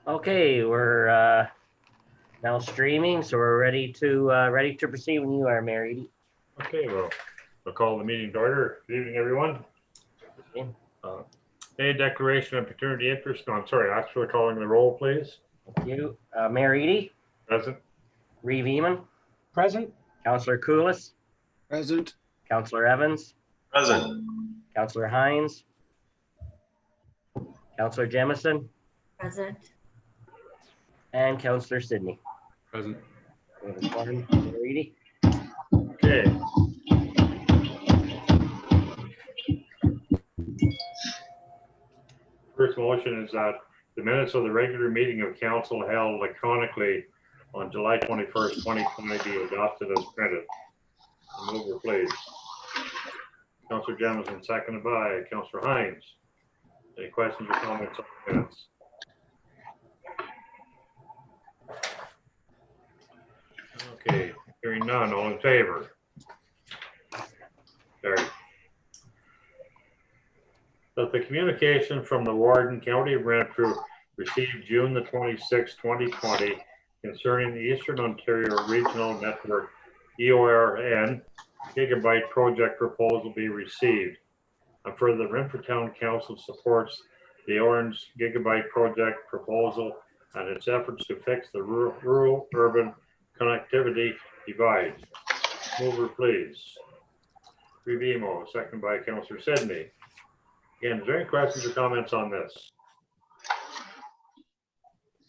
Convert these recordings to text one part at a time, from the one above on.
Okay, we're now streaming, so we're ready to proceed when you are, Mayor Eady. Okay, well, we'll call the meeting to order. Good evening, everyone. A declaration of paternity interest. No, I'm sorry, actually calling the roll, please. Thank you. Mayor Eady. Present. Reeve Eman. Present. Councillor Koulis. Present. Councillor Evans. Present. Councillor Hines. Councillor Jemison. Present. And Councillor Sidney. Present. We have a quorum. Mayor Eady. Okay. First motion is that the minutes of the regular meeting of council held electronically on July 21st, 2020 be adopted as printed. Mover, please. Councillor Jemison, seconded by Councillor Hines. Any questions or comments on the minutes? Okay, hearing none, all in favor? Carried. That the communication from the Warden, County of Renfrew, received June the 26th, 2020, concerning the Eastern Ontario Regional Network EORN Gigabyte Project proposal be received. And further, the Renfrew Town Council supports the Orange Gigabyte Project proposal and its efforts to fix the rural-urban connectivity divide. Mover, please. Reeve Emo, second by Councillor Sidney. Again, is there any questions or comments on this?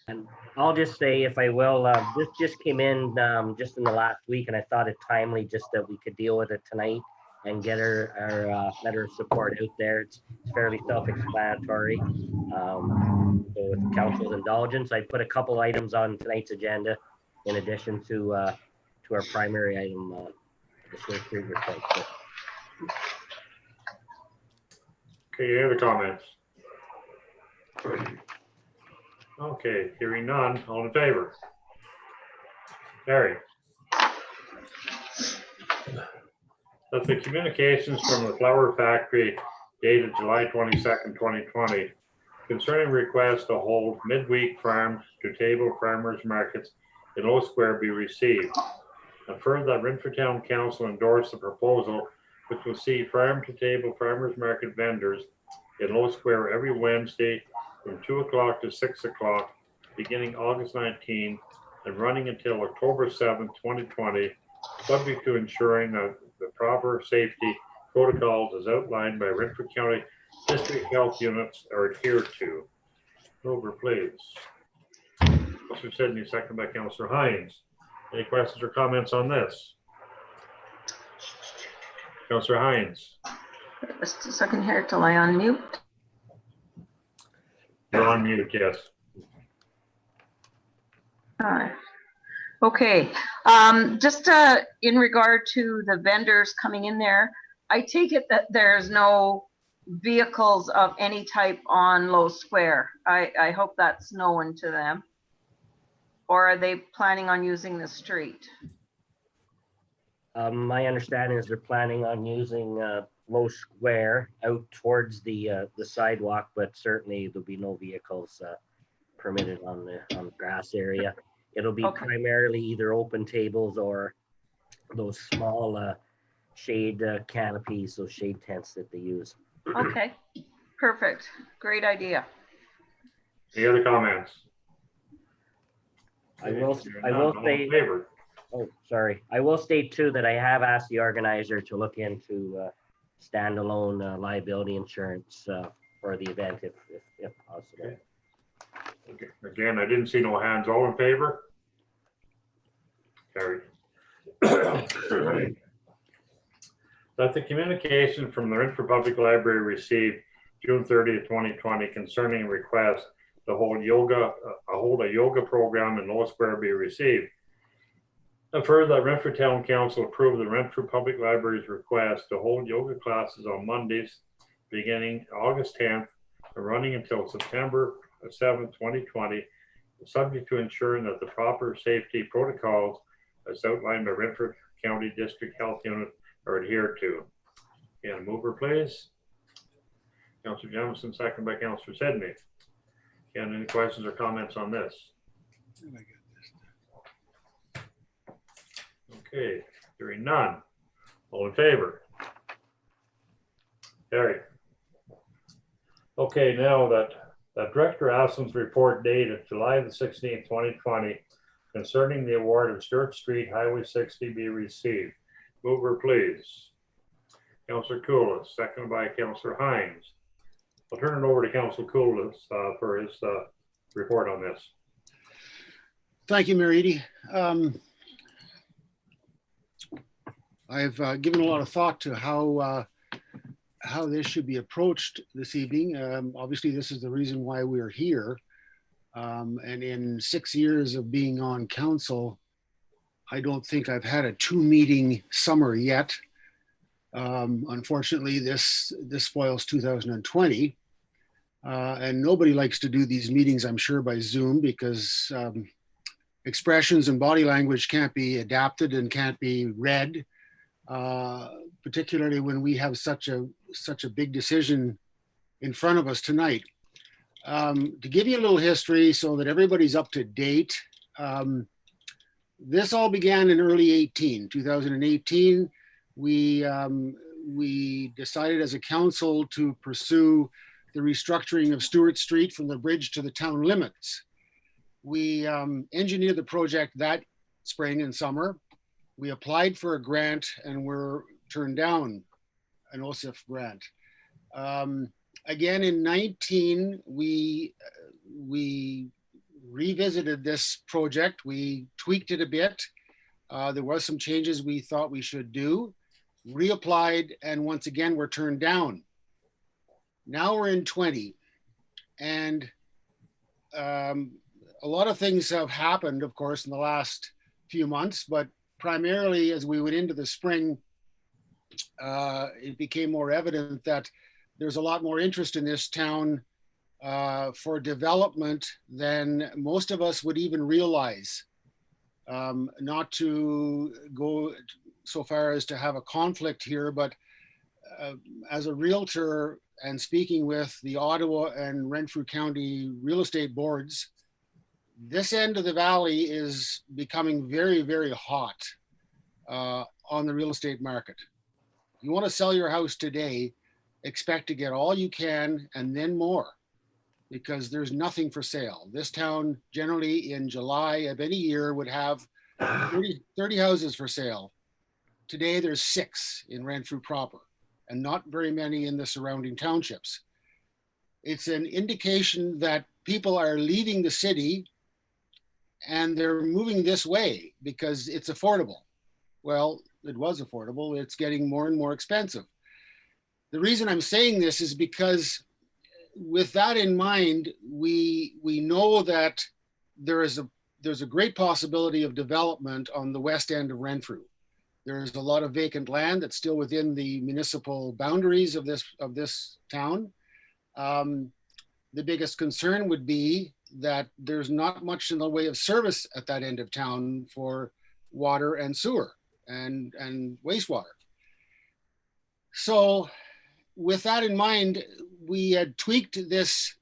And I'll just say, if I will, this just came in just in the last week, and I thought it timely just that we could deal with it tonight and get our letter of support out there. It's fairly self-explanatory. So with council's indulgence, I put a couple items on tonight's agenda in addition to our primary item, the Swift Street request. Okay, any other comments? Okay, hearing none, all in favor? Carried. That the communications from the Flower Factory dated July 22nd, 2020, concerning request to hold midweek farm to table farmers markets in Low Square be received. And further, that Renfrew Town Council endorsed the proposal, which will see farm to table farmers market vendors in Low Square every Wednesday from 2 o'clock to 6 o'clock, beginning August 19 and running until October 7, 2020, subject to ensuring that the proper safety protocols as outlined by Renfrew County District Health Units are adhered to. Over, please. Councillor Sidney, second by Councillor Hines. Any questions or comments on this? Councillor Hines. Just a second here till I unmute. You're on mute, yes. All right. Okay, just in regard to the vendors coming in there, I take it that there's no vehicles of any type on Low Square. I hope that's known to them. Or are they planning on using the street? My understanding is they're planning on using Low Square out towards the sidewalk, but certainly there'll be no vehicles permitted on the grass area. It'll be Okay. primarily either open tables or those small shade canopies, those shade tents that they use. Okay, perfect. Great idea. Any other comments? I will Hearing I none, will all in say, favor? oh, sorry. I will state too that I have asked the organizer to look into standalone liability insurance for the event if possible. Okay. Again, I didn't see no hands. All in favor? Carried. That the communication from the Renfrew Public Library received June 30th, 2020 concerning request to hold a yoga program in Low Square be received. And further, that Renfrew Town Council approved the Renfrew Public Library's request to hold yoga classes on Mondays beginning August 10th and running until 7th, 2020, subject to ensuring that the proper safety protocols as outlined by Renfrew County District Health Unit are adhered to. Can a mover, please? Councillor Jamison, second by Councillor Sidney. Can any questions or comments on this? Okay, hearing none. All in favor? Carried. Okay, now that Director Aslin's report dated July the 16th, 2020, concerning the award of Stewart Street Highway 60 be received. Mover, please. Councillor Cooless, seconded by Councillor Hines. I'll turn it over to Councillor Cooless for his report on this. Thank you, Mayor Eadie. I've given a lot of thought to how this should be approached this evening. Obviously, this is the reason why we're here. And in 6 years of being on council, I don't think I've had a 2-meeting summer yet. Unfortunately, this spoils 2020. And nobody likes to do these meetings, I'm sure, by Zoom, because expressions and body language can't be adapted and can't be read, particularly when we have such a big decision in front of us tonight. To give you a little history so that everybody's up to date, this all began in early 2018. We decided as a council to pursue the restructuring of Stewart Street from the bridge to the town limits. We engineered the project that spring and summer. We applied for a grant and were turned down an OSIF grant. Again, in 19, we revisited this project. We tweaked it a bit. There was some changes we thought we should do. Reapplied, and once again, were turned down. Now we're in 20, and a lot of things have happened, of course, in the last few months, but primarily as we went into the spring, it became more evident that there's a lot more interest in this town for development than most of us would even realize. Not to go so far as to have a conflict here, but as a realtor and speaking with the Ottawa and Renfrew County real estate boards, this end of the valley is becoming very, very hot on the real estate market. You want to sell your house today, expect to get all you can and then more, because there's nothing for sale. This town generally in July of any year would have 30 houses for sale. Today there's 6 in Renfrew proper, and not very many in the surrounding townships. It's an indication that people are leaving the city and they're moving this way because it's affordable. Well, it was affordable. It's getting more and more expensive. The reason I'm saying this is because with that in mind, we know that there's a great possibility of development on the west end of Renfrew. There's a lot of vacant land that's still within the municipal boundaries of this town. The biggest concern would be that there's not much in the way of service at that end of town for water and sewer and wastewater. So with that in mind, we had tweaked this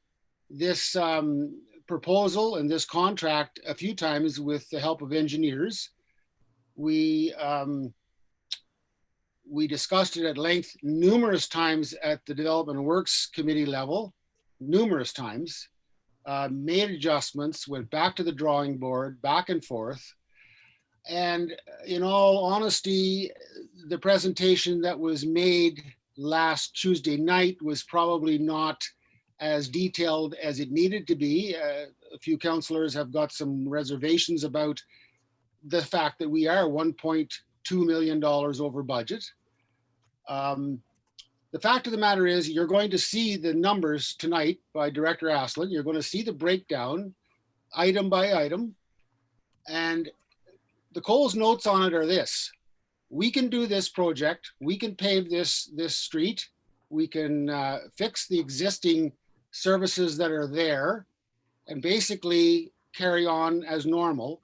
proposal and this contract a few times with the help of engineers. We discussed it at length numerous times at the Development Works Committee level, numerous times, made adjustments, went back to the drawing board, back and forth. And in all honesty, the presentation that was made last Tuesday night was probably not as detailed as it needed to be. A few councillors have got some reservations about the fact that we are $1.2 million over budget. The fact of the matter is you're going to see the numbers tonight by Director Aslin. You're going to see the breakdown item by item. And the Coles notes on it are this: we can do this project. We can pave this street. We can fix the existing services that are there. and basically carry on as normal.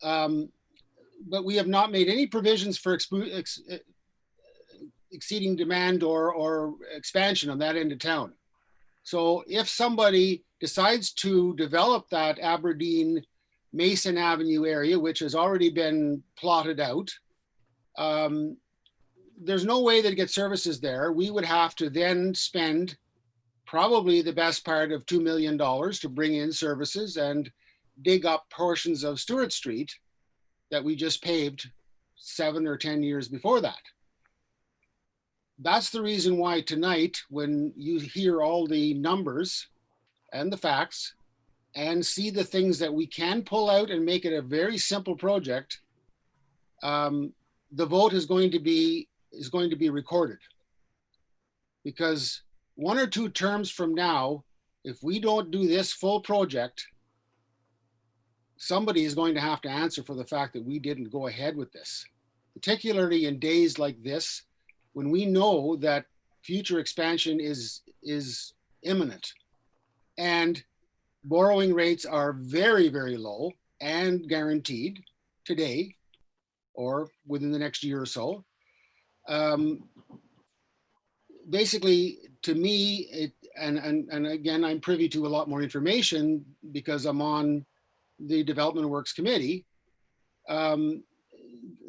But we have not made any provisions for exceeding demand or expansion on that end of town. So if somebody decides to develop that Aberdeen Mason Avenue area, which has already been plotted out, there's no way that get services there. We would have to then spend probably the best part of $2 million to bring in services and dig up portions of Stewart Street that we just paved 7 or 10 years before that. That's the reason why tonight, when you hear all the numbers and the facts and see the things that we can pull out and make it a very simple project, the vote is going to be recorded. Because 1 or 2 terms from now, if we don't do this full project, somebody is going to have to answer for the fact that we didn't go ahead with this, particularly in days like this, when we know that future expansion is imminent and borrowing rates are very, very low and guaranteed today or within the next year or so. Basically, to me, and again, I'm privy to a lot more information because I'm on the Development Works Committee.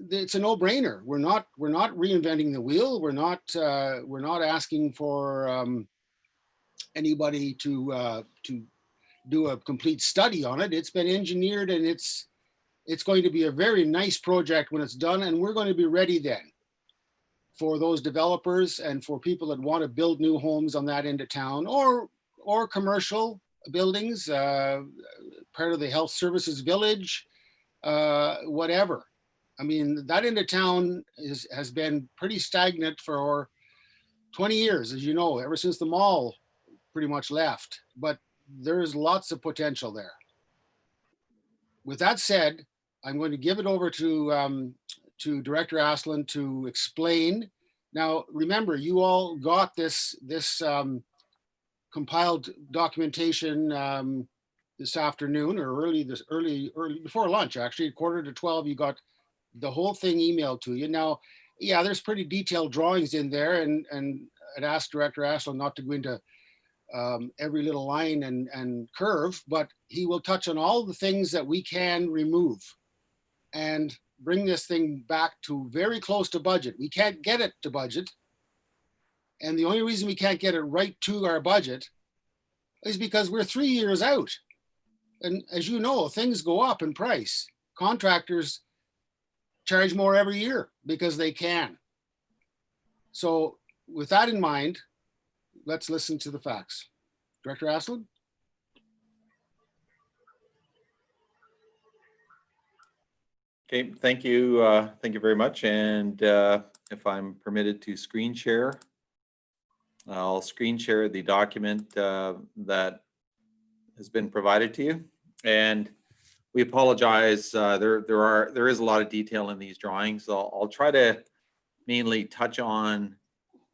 It's a no-brainer. We're not reinventing the wheel. We're not asking for anybody to do a complete study on it. It's been engineered, and it's going to be a very nice project when it's done, and we're going to be ready then for those developers and for people that want to build new homes on that end of town or commercial buildings, part of the health services village, whatever. I mean, that end of town has been pretty stagnant for 20 years, as you know, ever since the mall pretty much left, but there's lots of potential there. With that said, I'm going to give it over to Director Asselin to explain. Now, remember, you all got this compiled documentation this afternoon or early before lunch, actually, 11:45, you got the whole thing emailed to you. Now, yeah, there's pretty detailed drawings in there, and I'd asked Director Asselin not to go into every little line and curve, but he will touch on all the things that we can remove and bring this thing back to very close to budget. We can't get it to budget. And the only reason we can't get it right to our budget is because we're 3 years out. And as you know, things go up in price. Contractors charge more every year because they can. So with that in mind, let's listen to the facts. Director Asselin? Okay, thank you. Thank you very much. And if I'm permitted to screen share, I'll screen share the document that has been provided to you. And we apologize. There is a lot of detail in these drawings. So I'll try to mainly touch on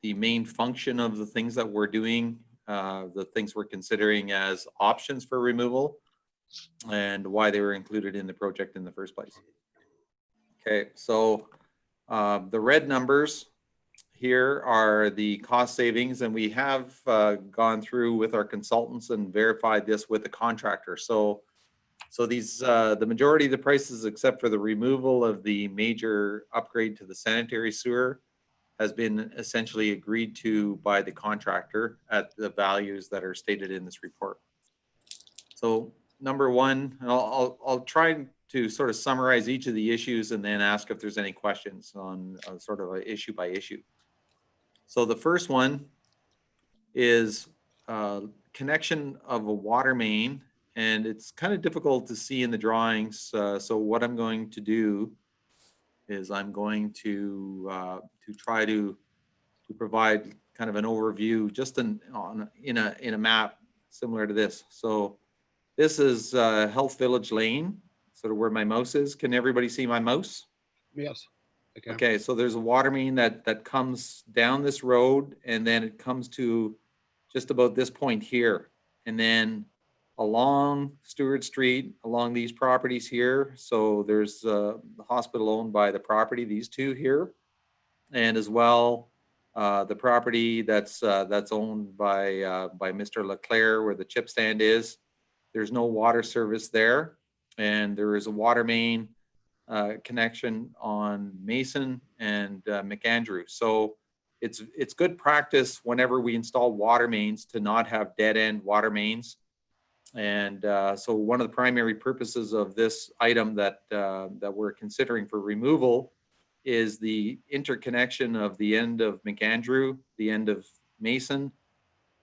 the main function of the things that we're doing, the things we're considering as options for removal, and why they were included in the project in the first place. Okay, so the red numbers here are the cost savings, and we have gone through with our consultants and verified this with the contractor. So these, the majority of the prices, except for the removal of the major upgrade to the sanitary sewer, has been essentially agreed to by the contractor at the values that are stated in this report. So number one, and I'll try to sort of summarize each of the issues and then ask if there's any questions on sort of a issue by issue. So the first one is connection of a water main, and it's kind of difficult to see in the drawings. So what I'm going to do is I'm going to try to provide kind of an overview just in a map similar to this. So this is Health Village Lane, sort of where my mouse is. Can everybody see my mouse? Yes. Okay, so there's a water main that comes down this road, and then it comes to just about this point here. And then along Stewart Street, along these properties here. So there's the hospital owned by the property, these two here. And as well, the property that's owned by Mr. Leclerc, where the chip stand is. There's no water service there. And there is a water main connection on Mason and McAndrew. So it's good practice whenever we install water mains to not have dead end water mains. And so one of the primary purposes of this item that we're considering for removal is the interconnection of the end of McAndrew, the end of Mason,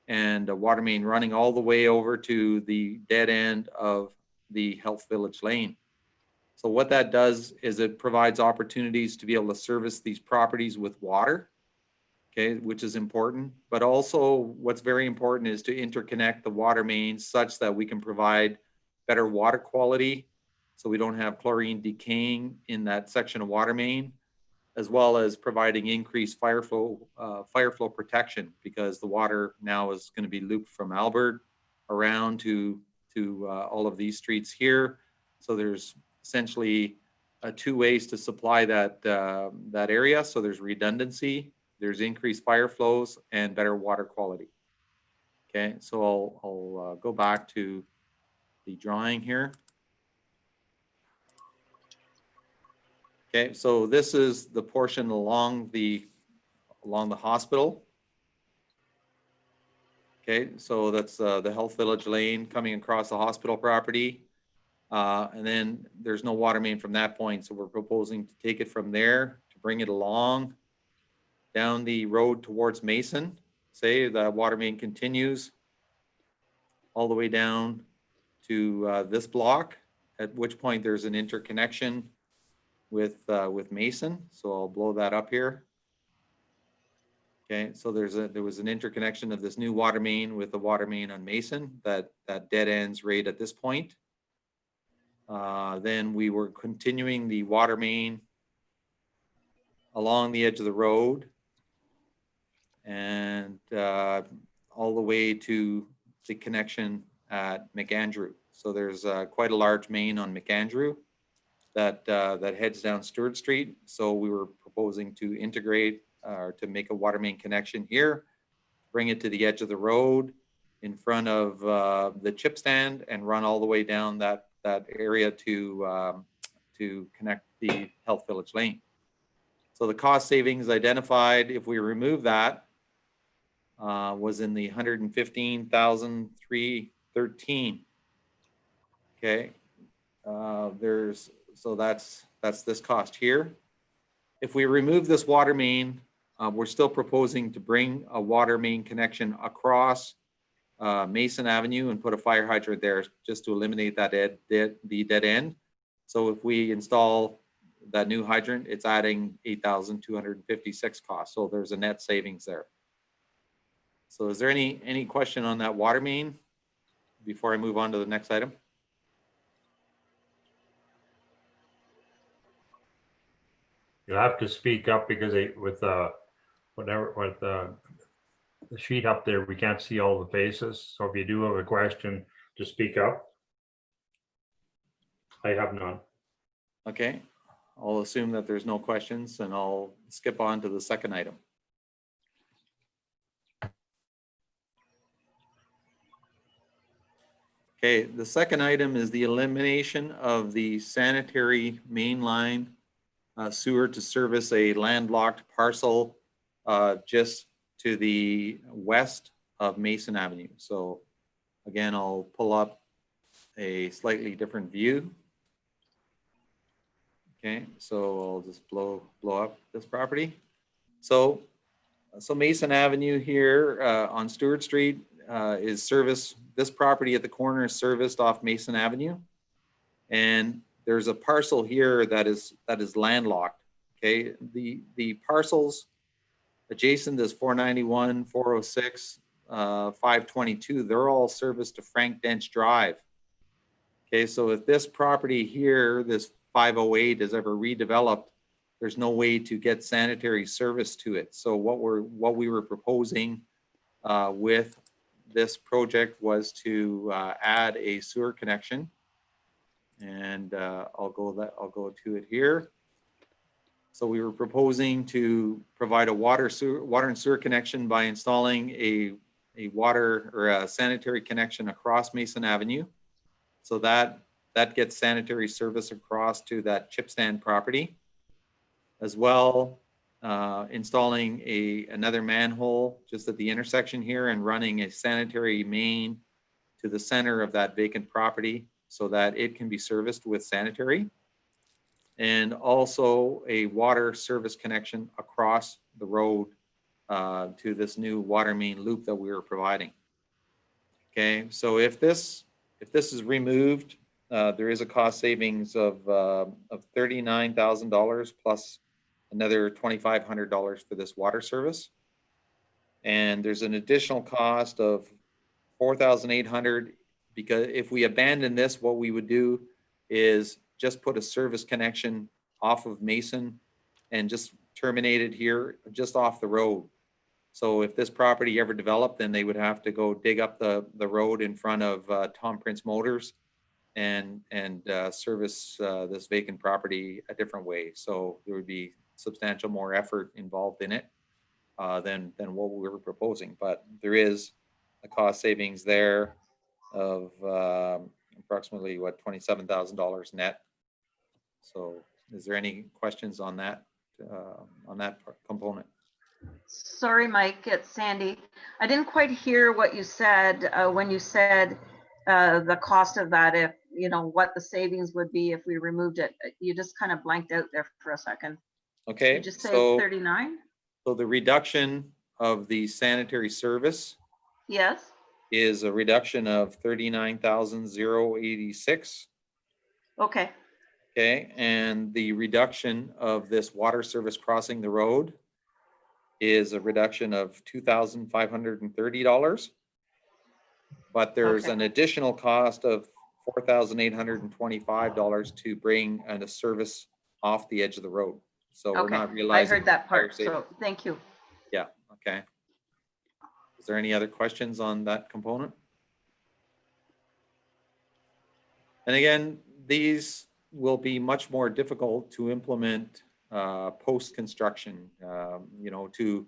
and a water main running all the way over to the dead end of the Health Village Lane. So what that does is it provides opportunities to be able to service these properties with water, okay, which is important. But also what's very important is to interconnect the water mains such that we can provide better water quality, so we don't have chlorine decaying in that section of water main, as well as providing increased fire flow protection, because the water now is going to be looped from Albert around to all of these streets here. So there's essentially two ways to supply that area. So there's redundancy, there's increased fire flows, and better water quality. Okay, so I'll go back to the drawing here. Okay, so this is the portion along the hospital. Okay, so that's the Health Village Lane coming across the hospital property. And then there's no water main from that point. So we're proposing to take it from there to bring it along down the road towards Mason. Say the water main continues all the way down to this block, at which point there's an interconnection with Mason. So I'll blow that up here. Okay, so there was an interconnection of this new water main with the water main on Mason that dead ends right at this point. Then we were continuing the water main along the edge of the road and all the way to the connection at McAndrew. So there's quite a large main on McAndrew that heads down Stewart Street. So we were proposing to integrate or to make a water main connection here, bring it to the edge of the road in front of the chip stand, and run all the way down that area to connect the Health Village Lane. So the cost savings identified, if we remove that, was in the $115,313. Okay, so that's this cost here. If we remove this water main, we're still proposing to bring a water main connection across Mason Avenue and put a fire hydrant there just to eliminate that the dead end. So if we install that new hydrant, it's adding $8,256 cost. So there's a net savings there. So is there any question on that water main before I move on to the next item? You'll have to speak up because with the sheet up there, we can't see all the faces. So if you do have a question, just speak up. I have none. Okay, I'll assume that there's no questions and I'll skip on to the second item. Okay, the second item is the elimination of the sanitary mainline sewer to service a landlocked parcel just to the west of Mason Avenue. So again, I'll pull up a slightly different view. Okay, so I'll just blow up this property. So Mason Avenue here on Stewart Street is serviced. This property at the corner is serviced off Mason Avenue, and there's a parcel here that is landlocked. Okay, the parcels adjacent is 491, 406, 522. They're all serviced to Frank Dench Drive. Okay, so if this property here, this 508, is ever redeveloped, there's no way to get sanitary service to it. So what we were proposing with this project was to add a sewer connection. And I'll go to it here. So we were proposing to provide a water and sewer connection by installing a water or a sanitary connection across Mason Avenue. So that gets sanitary service across to that chip stand property. As well, installing another manhole just at the intersection here and running a sanitary main to the center of that vacant property so that it can be serviced with sanitary. And also a water service connection across the road to this new water main loop that we were providing. Okay, so if this is removed, there is a cost savings of $39,000 plus another $2,500 for this water service. And there's an additional cost of $4,800 because if we abandon this, what we would do is just put a service connection off of Mason and just terminate it here just off the road. So if this property ever developed, then they would have to go dig up the road in front of Tom Prince Motors and service this vacant property a different way. So there would be substantial more effort involved in it than what we were proposing. But there is a cost savings there of approximately what, $27,000 net. So is there any questions on that component? Sorry, Mike, it's Sandy. I didn't quite hear what you said when you said the cost of that, if, you know, what the savings would be if we removed it. You just kind of blanked out there for a second. Okay. Did you say so 39? So the reduction of the sanitary service Yes. is a reduction of 39,086. Okay. Okay, and the reduction of this water service crossing the road is a reduction of $2,530. But there's Okay. an additional cost of $4,825 to bring a service off the edge of the road. So we're Okay. not I realizing. heard that part. the entire So thank you. Yeah, okay. Is there any other questions on that component? And again, these will be much more difficult to implement post-construction, you know, to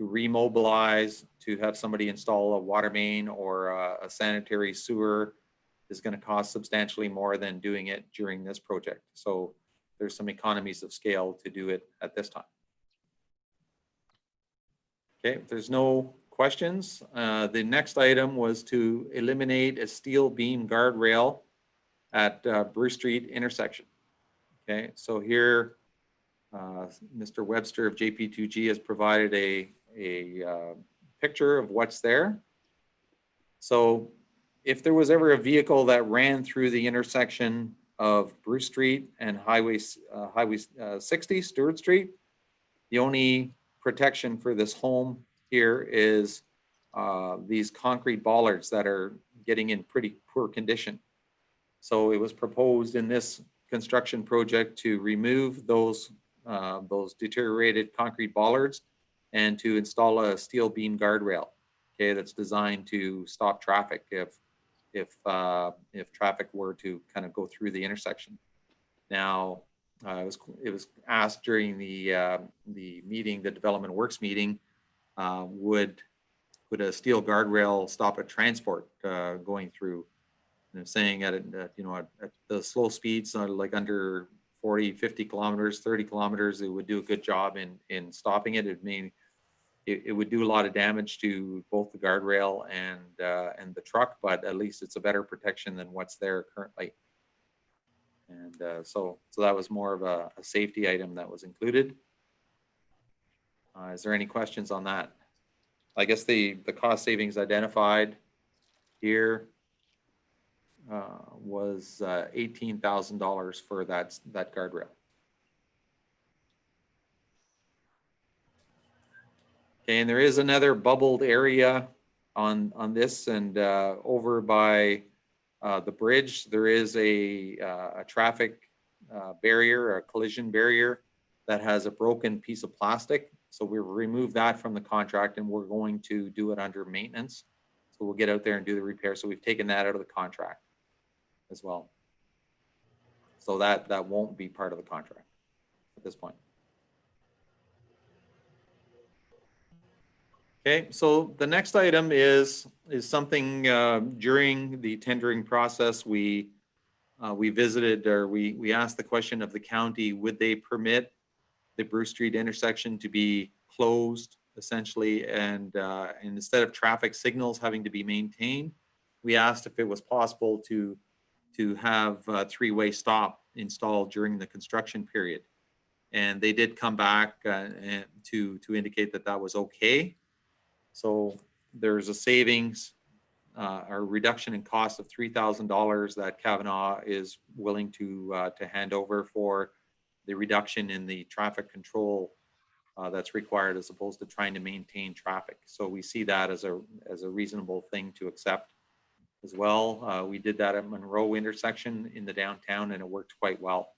remobilize, to have somebody install a water main or a sanitary sewer is going to cost substantially more than doing it during this project. So there's some economies of scale to do it at this time. Okay, if there's no questions, the next item was to eliminate a steel beam guardrail at Bruce Street intersection. Okay, so here, Mr. Webster of JP2G has provided a picture of what's there. So if there was ever a vehicle that ran through the intersection of Bruce Street and Highway 60, Stewart Street, the only protection for this home here is these concrete bollards that are getting in pretty poor condition. So it was proposed in this construction project to remove those deteriorated concrete bollards and to install a steel beam guardrail, okay, that's designed to stop traffic if traffic were to kind of go through the intersection. Now, it was asked during the meeting, the Development Works meeting, would a steel guardrail stop a transport going through? And I'm saying at the slow speeds, like under 40, 50 kilometers, 30 kilometers, it would do a good job in stopping it. It would do a lot of damage to both the guardrail and the truck, but at least it's a better protection than what's there currently. And so that was more of a safety item that was included. Is there any questions on that? I guess the cost savings identified here was $18,000 for that guardrail. Okay, and there is another bubbled area on this, and over by the bridge, there is a traffic barrier, a collision barrier that has a broken piece of plastic. So we remove that from the contract, and we're going to do it under maintenance. So we'll get out there and do the repair. So we've taken that out of the contract as well. So that won't be part of the contract at this point. Okay, so the next item is something during the tendering process, we visited, or we asked the question of the county, would they permit the Bruce Street intersection to be closed essentially, and instead of traffic signals having to be maintained, we asked if it was possible to have a three-way stop installed during the construction period. And they did come back and to indicate that that was okay. So there's a savings or reduction in cost of $3,000 that Kavanaugh is willing to hand over for the reduction in the traffic control that's required, as opposed to trying to maintain traffic. So we see that as a reasonable thing to accept as well. We did that at Monroe intersection in the downtown, and it worked quite well.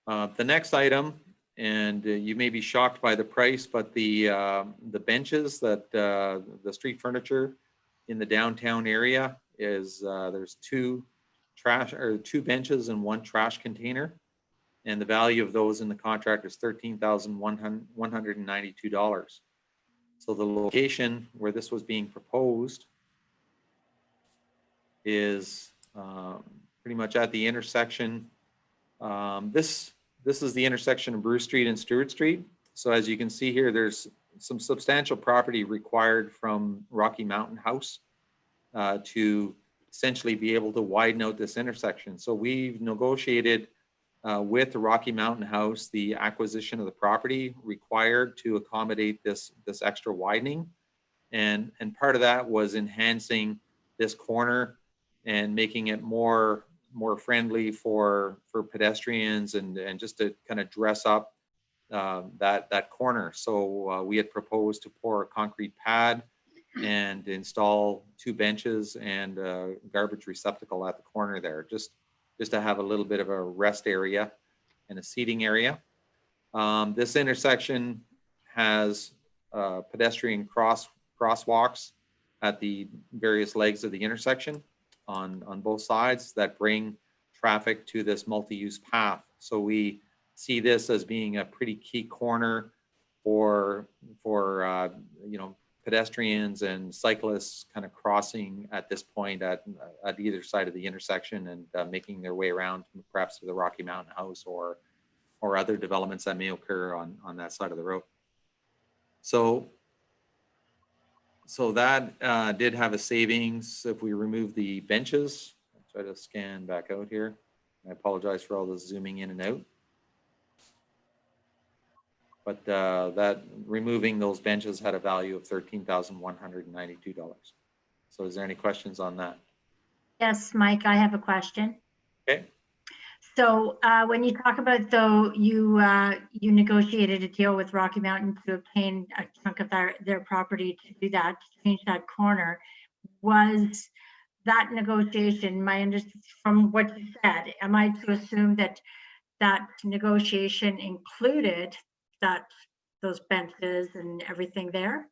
The next item, and you may be shocked by the price, but the benches that the street furniture in the downtown area is there's two benches and one trash container, and the value of those in the contract is $13,192. So the location where this was being proposed is pretty much at the intersection. This is the intersection of Bruce Street and Stewart Street. So as you can see here, there's some substantial property required from Rocky Mountain House to essentially be able to widen out this intersection. So we've negotiated with the Rocky Mountain House the acquisition of the property required to accommodate this extra widening. And part of that was enhancing this corner and making it more friendly for pedestrians and just to kind of dress up that corner. So we had proposed to pour a concrete pad and install 2 benches and a garbage receptacle at the corner there, just to have a little bit of a rest area and a seating area. This intersection has pedestrian crosswalks at the various legs of the intersection on both sides that bring traffic to this multi-use path. So we see this as being a pretty key corner for pedestrians and cyclists kind of crossing at this point at either side of the intersection and making their way around perhaps to the Rocky Mountain House or other developments that may occur on that side of the road. So that did have a savings if we remove the benches. I'll try to scan back out here. I apologize for all the zooming in and out. But that removing those benches had a value of $13,192. So is there any questions on that? Yes, Mike, I have a question. Okay. So when you talk about, though, you negotiated a deal with Rocky Mountain to obtain a chunk of their property to do that, to change that corner, was that negotiation, from what you said, am I to assume that that negotiation included those benches and everything there?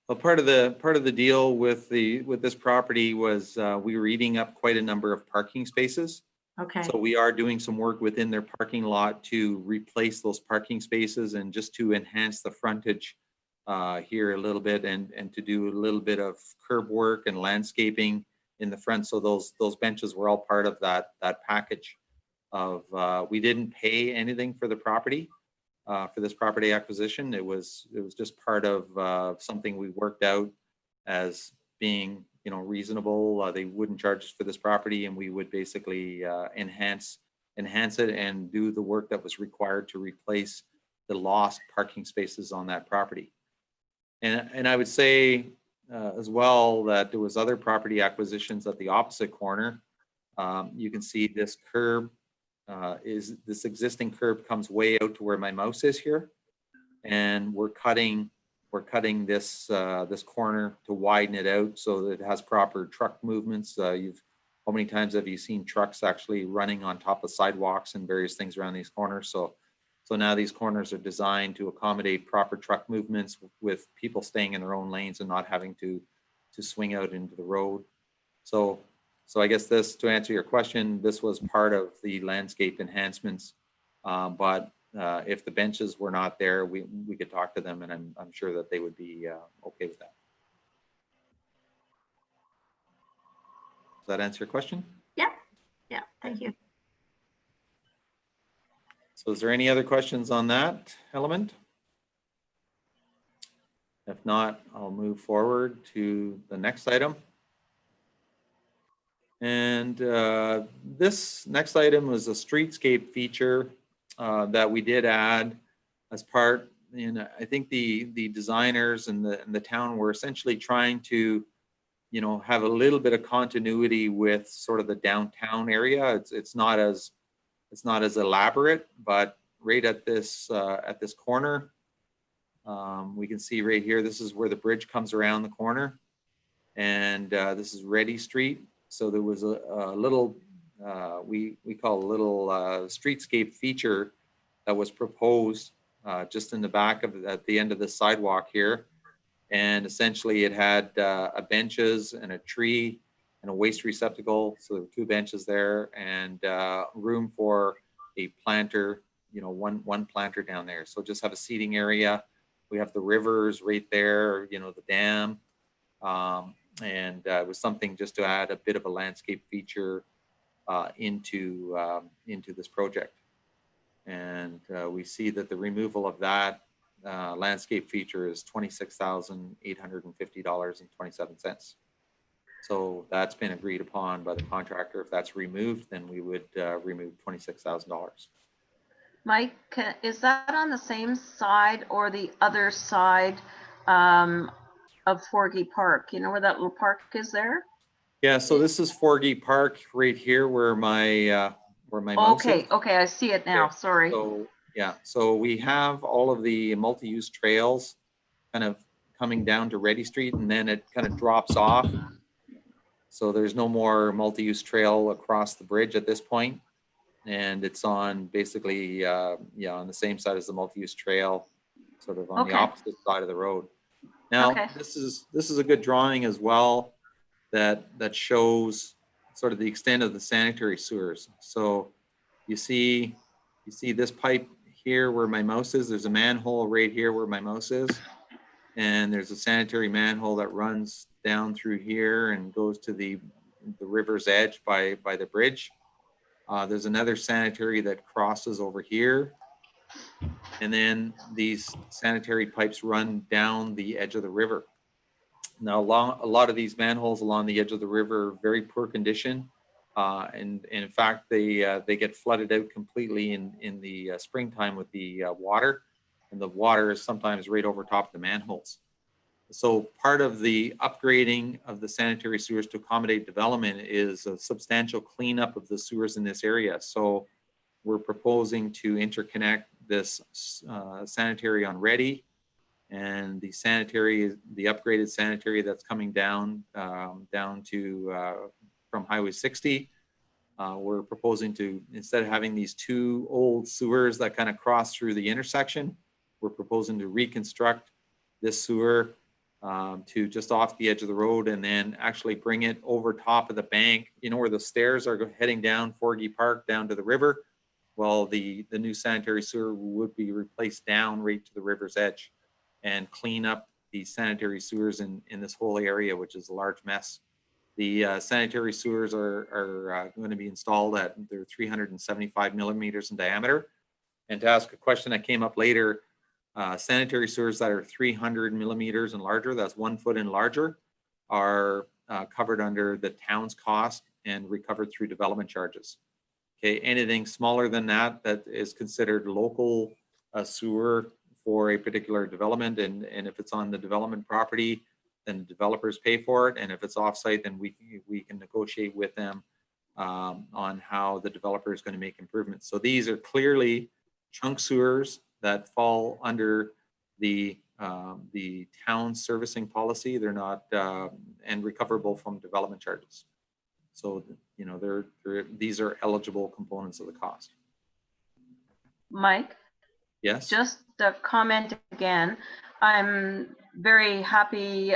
Well, part of the deal with this property was we were eating up quite a number of parking spaces. Okay. So we are doing some work within their parking lot to replace those parking spaces and just to enhance the frontage here a little bit and to do a little bit of curb work and landscaping in the front. So those benches were all part of that package of, we didn't pay anything for the property. For this property acquisition, it was just part of something we worked out as being reasonable. They wouldn't charge us for this property, and we would basically enhance it and do the work that was required to replace the lost parking spaces on that property. And I would say as well that there was other property acquisitions at the opposite corner. You can see this curb. This existing curb comes way out to where my mouse is here, and we're cutting this corner to widen it out so that it has proper truck movements. How many times have you seen trucks actually running on top of sidewalks and various things around these corners? So So now these corners are designed to accommodate proper truck movements with people staying in their own lanes and not having to swing out into the road. So I guess this, to answer your question, this was part of the landscape enhancements. But if the benches were not there, we could talk to them, and I'm sure that they would be okay with that. Does that answer your question? Yeah, thank you. So is there any other questions on that element? If not, I'll move forward to the next item. And this next item was a streetscape feature that we did add as part. And I think the designers and the town were essentially trying to, you know, have a little bit of continuity with sort of the downtown area. It's not as elaborate, but right at this corner, we can see right here, this is where the bridge comes around the corner, and this is Ready Street. So there was a little, we call a little streetscape feature that was proposed just in the back of, at the end of the sidewalk here. And essentially it had benches and a tree and a waste receptacle. So there were 2 benches there, and room for a planter, you know, one planter down there. So just have a seating area. We have the rivers right there, you know, the dam. And it was something just to add a bit of a landscape feature into this project. And we see that the removal of that landscape feature is $26,850.27. So that's been agreed upon by the contractor. If that's removed, then we would remove $26,000. Mike, is that on the same side or the other side of Forgy Park? You know where that little park is there? Yeah, so this is Forgy Park right here where my mouse is. Okay, I see it now. Okay, Sorry. So yeah, so we have all of the multi-use trails kind of coming down to Ready Street, and then it kind of drops off. So there's no more multi-use trail across the bridge at this point. And it's on basically, yeah, on the same side as the multi-use trail, sort of on the opposite side of the road. Now, this is a good drawing as well that shows sort of the extent of the sanitary sewers. So you see this pipe here where my mouse is. There's a manhole right here where my mouse is, and there's a sanitary manhole that runs down through here and goes to the river's edge by the bridge. There's another sanitary that crosses over here. And then these sanitary pipes run down the edge of the river. Now, a lot of these manholes along the edge of the river are very poor condition. And in fact, they get flooded out completely in the springtime with the water. And the water is sometimes right over top of the manholes. So part of the upgrading of the sanitary sewers to accommodate development is a substantial cleanup of the sewers in this area. So we're proposing to interconnect this sanitary on Ready, and the upgraded sanitary that's coming down to from Highway 60. We're proposing to, instead of having these 2 old sewers that kind of cross through the intersection, we're proposing to reconstruct this sewer to just off the edge of the road, and then actually bring it over top of the bank, you know, where the stairs are heading down Forgy Park down to the river. Well, the new sanitary sewer would be replaced down right to the river's edge and clean up the sanitary sewers in this whole area, which is a large mess. The sanitary sewers are going to be installed at, they're 375 millimeters in diameter. And to ask a question that came up later, sanitary sewers that are 300 millimeters and larger, that's 1 foot and larger, are covered under the town's cost and recovered through development charges. Okay, anything smaller than that is considered local sewer for a particular development, and if it's on the development property, then developers pay for it, and if it's offsite, then we can negotiate with them on how the developer is going to make improvements. So these are clearly chunk sewers that fall under the town servicing policy. They're not and recoverable from development charges. So, you know, these are eligible components of the cost. Mike? Yes? Just a comment again. I'm very happy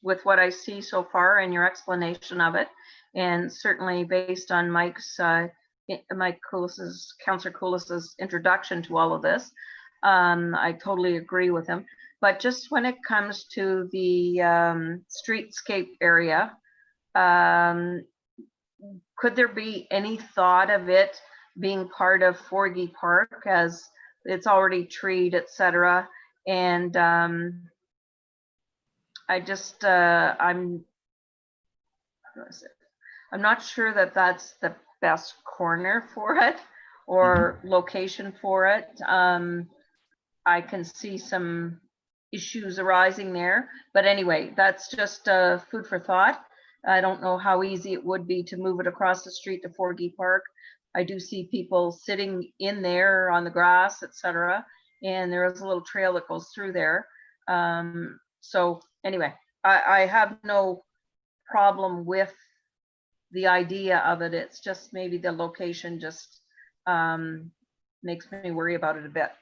with what I see so far and your explanation of it. And certainly based on Councillor Koulis's introduction to all of this, I totally agree with him. But just when it comes to the streetscape area, could there be any thought of it being part of Forgy Park, as it's already treed, etc.? And I just I'm not sure that that's the best corner for it or location for it. I can see some issues arising there, but anyway, that's just food for thought. I don't know how easy it would be to move it across the street to Forgy Park. I do see people sitting in there on the grass, etc. And there is a little trail that goes through there. So anyway, I have no problem with the idea of it. It's just maybe the location just makes me worry about it a bit.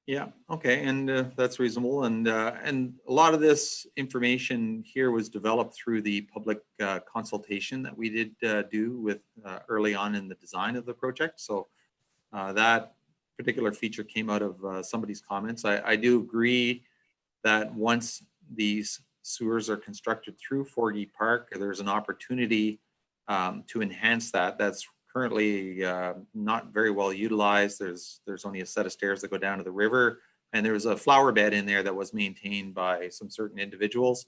Yeah, okay, and that's reasonable. And a lot of this information here was developed through the public consultation that we did do with early on in the design of the project. So that particular feature came out of somebody's comments. I do agree that once these sewers are constructed through Forgy Park, there's an opportunity to enhance that. That's currently not very well utilized. There's only a set of stairs that go down to the river, and there's a flower bed in there that was maintained by some certain individuals.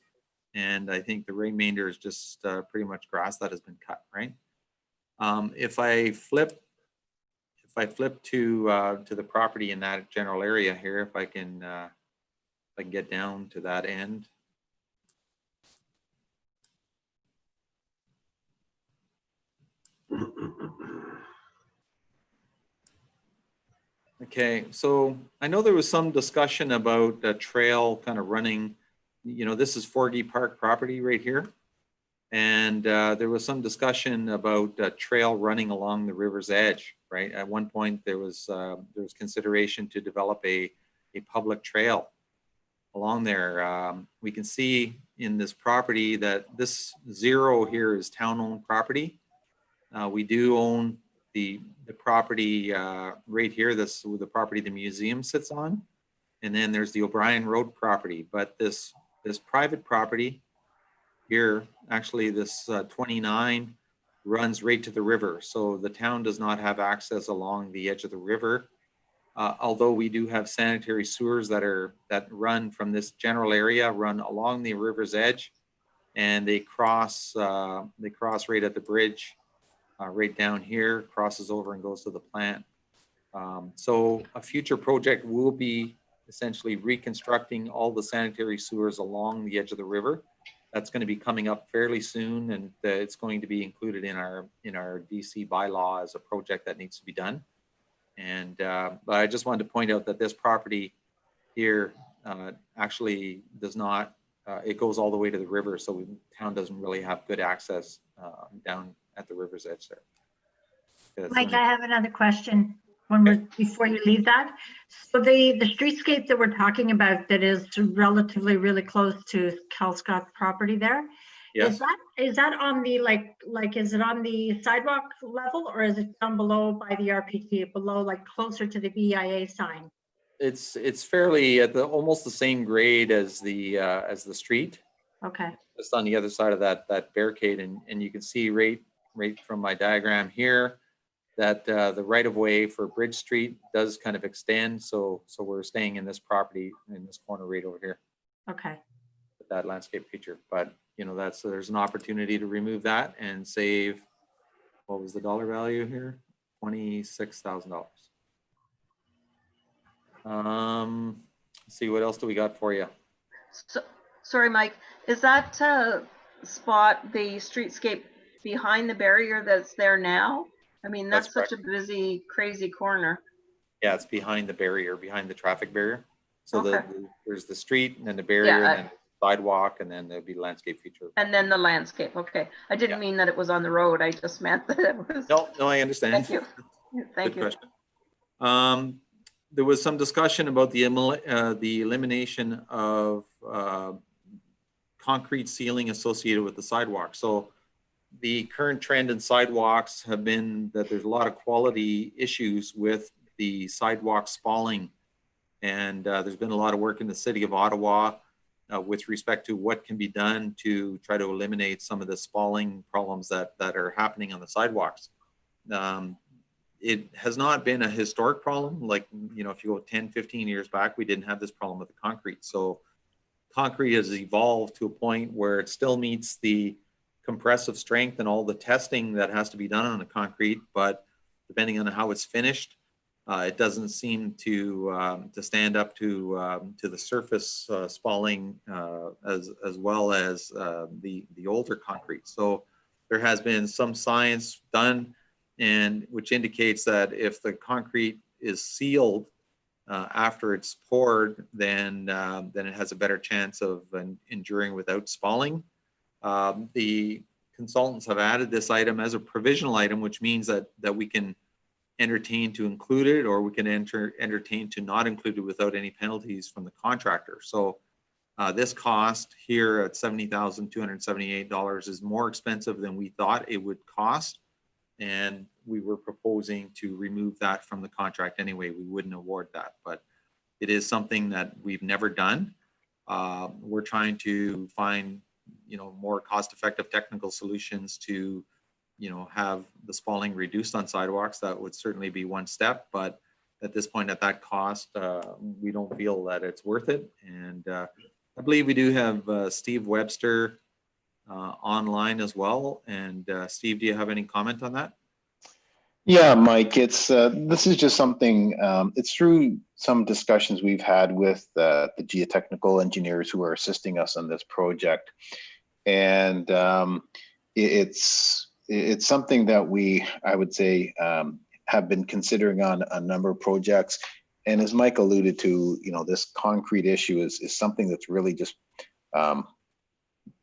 And I think the remainder is just pretty much grass that has been cut, right? If I flip to the property in that general area here, if I can get down to that end. Okay, so I know there was some discussion about a trail kind of running, this is Forgy Park property right here. And there was some discussion about a trail running along the river's edge, right? At one point there was consideration to develop a public trail along there. We can see in this property that this 0 here is town-owned property. We do own the property right here. This is the property the museum sits on, and then there's the O'Brien Road property. But this private property here, actually this 29 runs right to the river. So the town does not have access along the edge of the river. Although we do have sanitary sewers that run from this general area, run along the river's edge, and they cross right at the bridge. Right down here, crosses over and goes to the plant. So a future project will be essentially reconstructing all the sanitary sewers along the edge of the river. That's going to be coming up fairly soon, and it's going to be included in our DC bylaw as a project that needs to be done. And but I just wanted to point out that this property here actually does not. It goes all the way to the river, so the town doesn't really have good access down at the river's edge there. Mike, I have another question before you leave that. So the streetscape that we're talking about that is relatively really close to Cal Scott's property there. Yes. Is that on the like is it on the sidewalk level, or is it down below by the RPT, below, like closer to the BIA sign? It's fairly at almost the same grade as the street. Okay. Just on the other side of that barricade, and you can see right from my diagram here that the right of way for Bridge Street does kind of extend. So we're staying in this property in this corner right over here. Okay. With that landscape feature, but there's an opportunity to remove that and save. What was the dollar value here? $26,000. Let's see, what else do we got for you? So, sorry, Mike, is that spot the streetscape behind the barrier that's there now? I mean, that's such a busy, crazy corner. Yeah, it's behind the barrier, behind the traffic barrier. So Okay. there's the street and then the barrier, and then sidewalk, and then there'll be landscape feature. And then the landscape. Okay. I didn't mean that it was on the road. I just meant that it was. No, I understand. Thank you. Thank Good you. question. there was some discussion about the elimination of concrete ceiling associated with the sidewalk. So the current trend in sidewalks have been that there's a lot of quality issues with the sidewalk spalling. And there's been a lot of work in the city of Ottawa with respect to what can be done to try to eliminate some of the spalling problems that are happening on the sidewalks. It has not been a historic problem. Like, you know, if you go 10, 15 years back, we didn't have this problem with the concrete. So concrete has evolved to a point where it still meets the compressive strength and all the testing that has to be done on the concrete, but depending on how it's finished, it doesn't seem to stand up to the surface spalling as well as the older concrete. So there has been some science done, and which indicates that if the concrete is sealed after it's poured, then it has a better chance of enduring without spalling. The consultants have added this item as a provisional item, which means that we can entertain to include it, or we can entertain to not include it without any penalties from the contractor. So this cost here at $70,278 is more expensive than we thought it would cost. And we were proposing to remove that from the contract anyway. We wouldn't award that, but it is something that we've never done. We're trying to find, you know, more cost-effective technical solutions to, you know, have the spalling reduced on sidewalks. That would certainly be one step, but at this point, at that cost, we don't feel that it's worth it. And I believe we do have Steve Webster online as well. And Steve, do you have any comment on that? Yeah, Mike, it's this is just something, it's through some discussions we've had with the geotechnical engineers who are assisting us on this project. And it's something that I would say, have been considering on a number of projects. And as Mike alluded to, you know, this concrete issue is something that's really just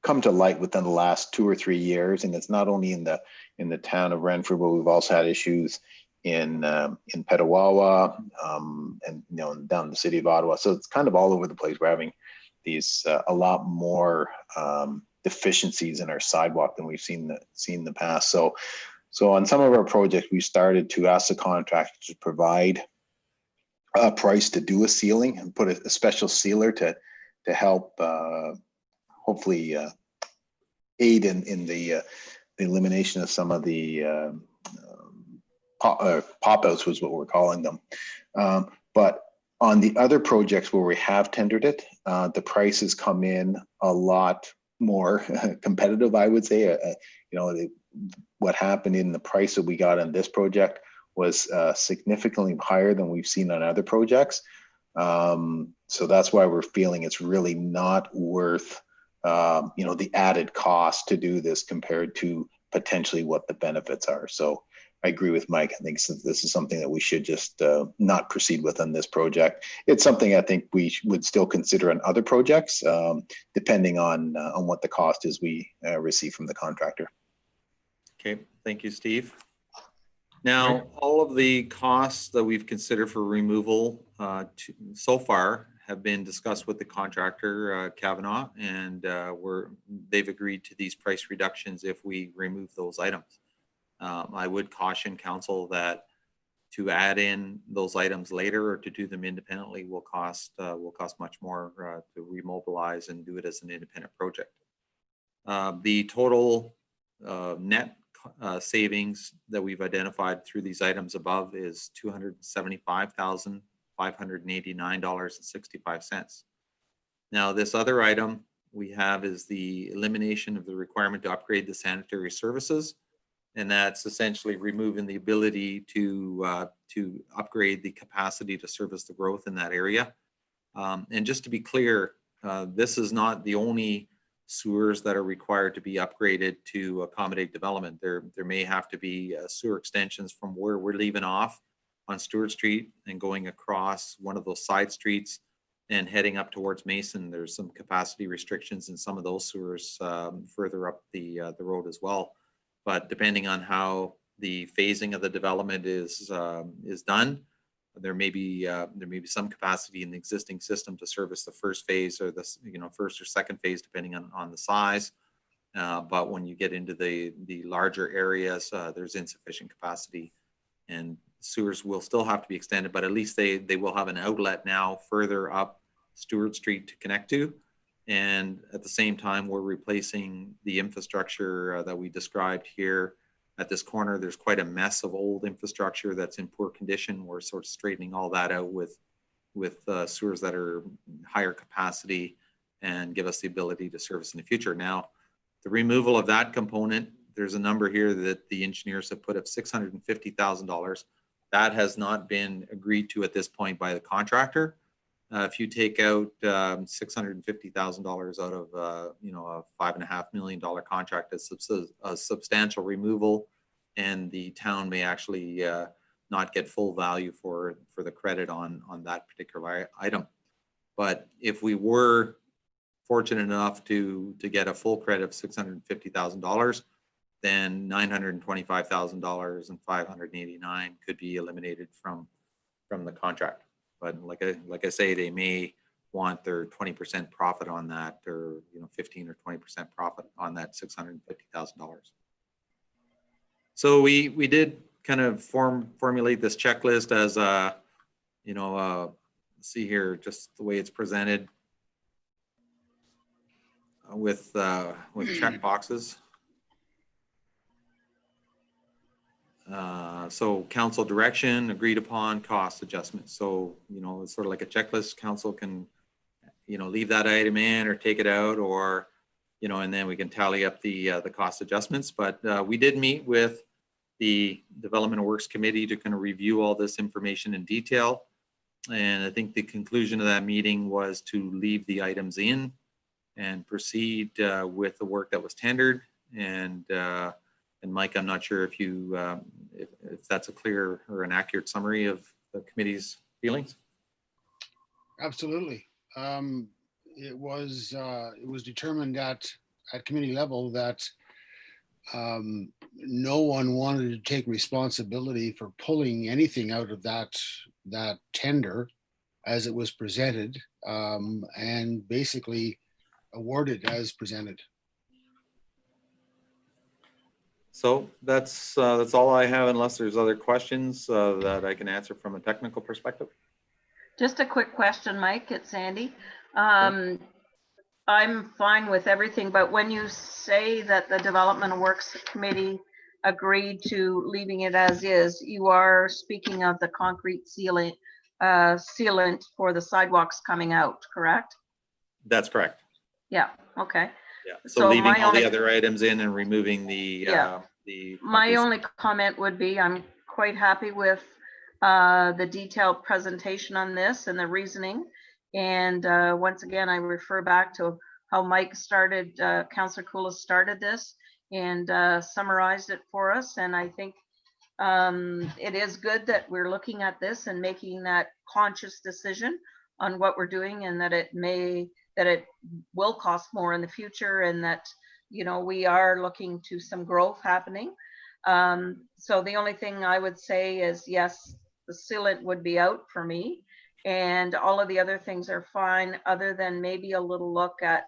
come to light within the last 2 or 3 years. And it's not only in the town of Renfrew, but we've also had issues in Petawawa, and, you know, down in the city of Ottawa. So it's kind of all over the place. We're having these a lot more deficiencies in our sidewalk than we've seen in the past. So on some of our projects, we started to ask the contractor to provide a price to do a sealing and put a special sealer to help hopefully aid in the elimination of some of the pop-outs was what we're calling them. But on the other projects where we have tendered it, the prices come in a lot more competitive, I would say. You know, what happened in the price that we got on this project was significantly higher than we've seen on other projects. So that's why we're feeling it's really not worth you know, the added cost to do this compared to potentially what the benefits are. So I agree with Mike. I think this is something that we should just not proceed with on this project. It's something I think we would still consider on other projects, depending on what the cost is we receive from the contractor. Okay, thank you, Steve. Now, all of the costs that we've considered for removal so far have been discussed with the contractor, Kavanaugh, and they've agreed to these price reductions if we remove those items. I would caution council that to add in those items later or to do them independently will cost much more to remobilize and do it as an independent project. The total net savings that we've identified through these items above is $275,589.65. Now, this other item we have is the elimination of the requirement to upgrade the sanitary services. And that's essentially removing the ability to upgrade the capacity to service the growth in that area. And just to be clear, this is not the only sewers that are required to be upgraded to accommodate development. There may have to be sewer extensions from where we're leaving off on Stewart Street and going across one of those side streets and heading up towards Mason. There's some capacity restrictions in some of those sewers further up the road as well. But depending on how the phasing of the development is done, there may be some capacity in the existing system to service the first phase or the first or second phase, depending on the size. But when you get into the larger areas, there's insufficient capacity, and sewers will still have to be extended, but at least they will have an outlet now further up Stewart Street to connect to. And at the same time, we're replacing the infrastructure that we described here at this corner. There's quite a mess of old infrastructure that's in poor condition. We're sort of straightening all that out with sewers that are higher capacity and give us the ability to service in the future. Now, the removal of that component, there's a number here that the engineers have put up $650,000. That has not been agreed to at this point by the contractor. If you take out $650,000 out of a $5.5 million contract, it's a substantial removal, and the town may actually not get full value for the credit on that particular item. But if we were fortunate enough to get a full credit of $650,000, then $925,000 and $589 could be eliminated from the contract. But like I say, they may want their 20% profit on that, or 15 or 20% profit on that $650,000. So we did kind of formulate this checklist as see here just the way it's presented with check boxes. So council direction, agreed upon, cost adjustments. So, it's sort of like a checklist. Council can, leave that item in or take it out, or, and then we can tally up the cost adjustments. But we did meet with the Development and Works Committee to kind of review all this information in detail. And I think the conclusion of that meeting was to leave the items in and proceed with the work that was tendered. And Mike, I'm not sure if you if that's a clear or an accurate summary of the committee's feelings. Absolutely. It was determined at committee level that no one wanted to take responsibility for pulling anything out of that tender as it was presented, and basically awarded as presented. So that's all I have, unless there's other questions that I can answer from a technical perspective. Just a quick question, Mike. It's Sandy. I'm fine with everything, but when you say that the Development and Works Committee agreed to leaving it as is, you are speaking of the concrete sealant for the sidewalks coming out, correct? That's correct. Yeah. Okay. Yeah. So leaving all the other items in and removing the my only comment would be I'm quite happy with the detailed presentation on this and the reasoning. And once again, I refer back to how Mike started, Councillor Koulis started this and summarized it for us. And I think it is good that we're looking at this and making that conscious decision on what we're doing, and that it will cost more in the future, and that, we are looking to some growth happening. So the only thing I would say is, yes, the sealant would be out for me, and all of the other things are fine, other than maybe a little look at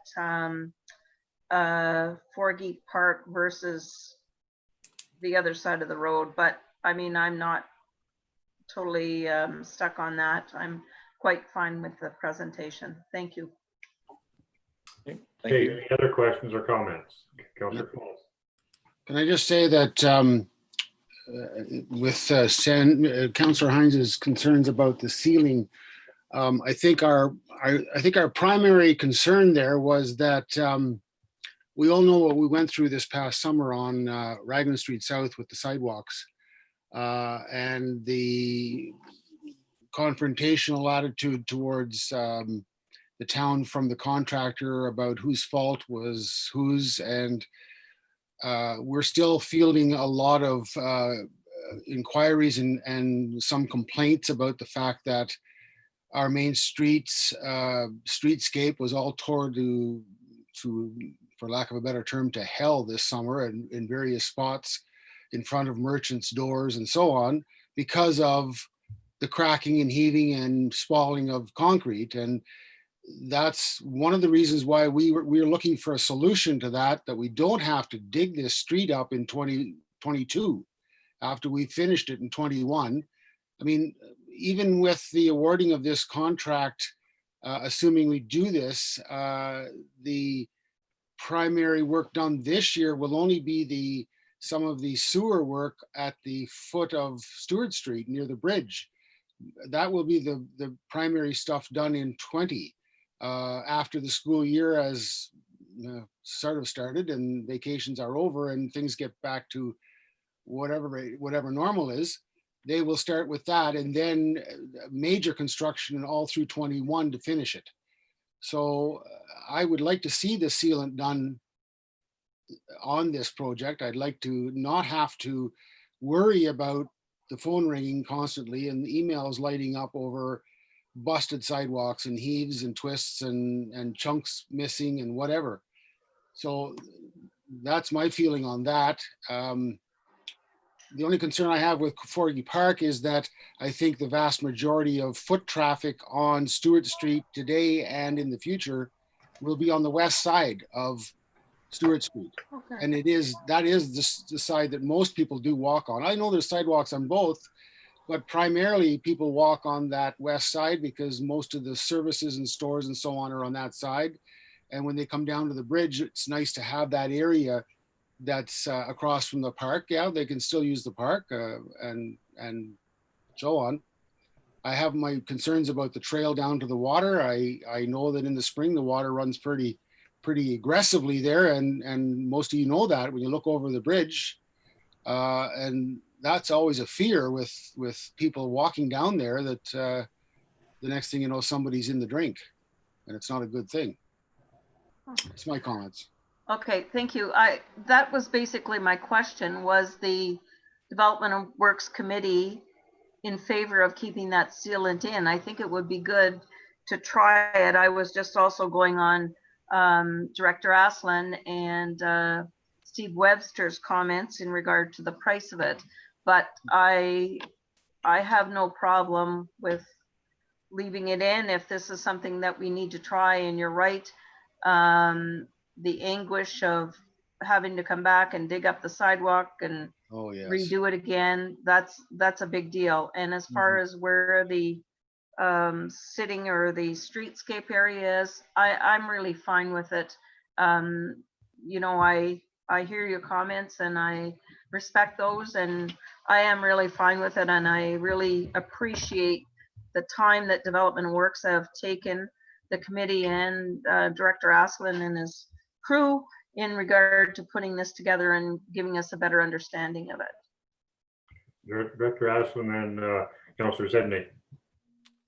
Forgeet Park versus the other side of the road. But I mean, I'm not totally stuck on that. I'm quite fine with the presentation. Thank you. Okay, thank you. Any other questions or comments? Councillor Falls. Can I just say that with Councillor Heinz's concerns about the ceiling, I think our primary concern there was that we all know what we went through this past summer on Raglan Street South with the sidewalks, and the confrontational attitude towards the town from the contractor about whose fault was whose. And we're still fielding a lot of inquiries and some complaints about the fact that our main streetscape was all torn to, for lack of a better term, to hell this summer, and in various spots in front of merchants' doors and so on, because of the cracking and heaving and spalling of concrete. And that's one of the reasons why we're looking for a solution to that, that we don't have to dig this street up in 2022 after we finished it in 21. I mean, even with the awarding of this contract, assuming we do this, the primary work done this year will only be some of the sewer work at the foot of Stewart Street near the bridge. That will be the primary stuff done in 20. After the school year has sort of started and vacations are over and things get back to whatever normal is, they will start with that, and then major construction all through 21 to finish it. So I would like to see the sealant done on this project. I'd like to not have to worry about the phone ringing constantly and the emails lighting up over busted sidewalks and heaves and twists and chunks missing and whatever. So that's my feeling on that. The only concern I have with Forgy Park is that I think the vast majority of foot traffic on Stewart Street today and in the future will be on the west side of Stewart Street. Okay. And that is the side that most people do walk on. I know there's sidewalks on both, but primarily people walk on that west side because most of the services and stores and so on are on that side. And when they come down to the bridge, it's nice to have that area that's across from the park. Yeah, they can still use the park and so on. I have my concerns about the trail down to the water. I know that in the spring the water runs pretty aggressively there, and most of you know that when you look over the bridge, and that's always a fear with people walking down there, that the next thing you know somebody's in the drink, and it's not a good thing. It's my comments. Okay, thank you. That was basically my question, was the Development and Works Committee in favor of keeping that sealant in? I think it would be good to try it. I was just also going on Director Aslan and Steve Webster's comments in regard to the price of it, but I have no problem with leaving it in if this is something that we need to try. And you're right, the anguish of having to come back and dig up the sidewalk and Oh, yes. redo it again, that's a big deal. And as far as where the sitting or the streetscape area is, I'm really fine with it. You know, I hear your comments and I respect those, and I am really fine with it. And I really appreciate the time that Development Works have taken, the committee and Director Aslan and his crew, in regard to putting this together and giving us a better understanding of it. Director Aslan and Councillor Zedny.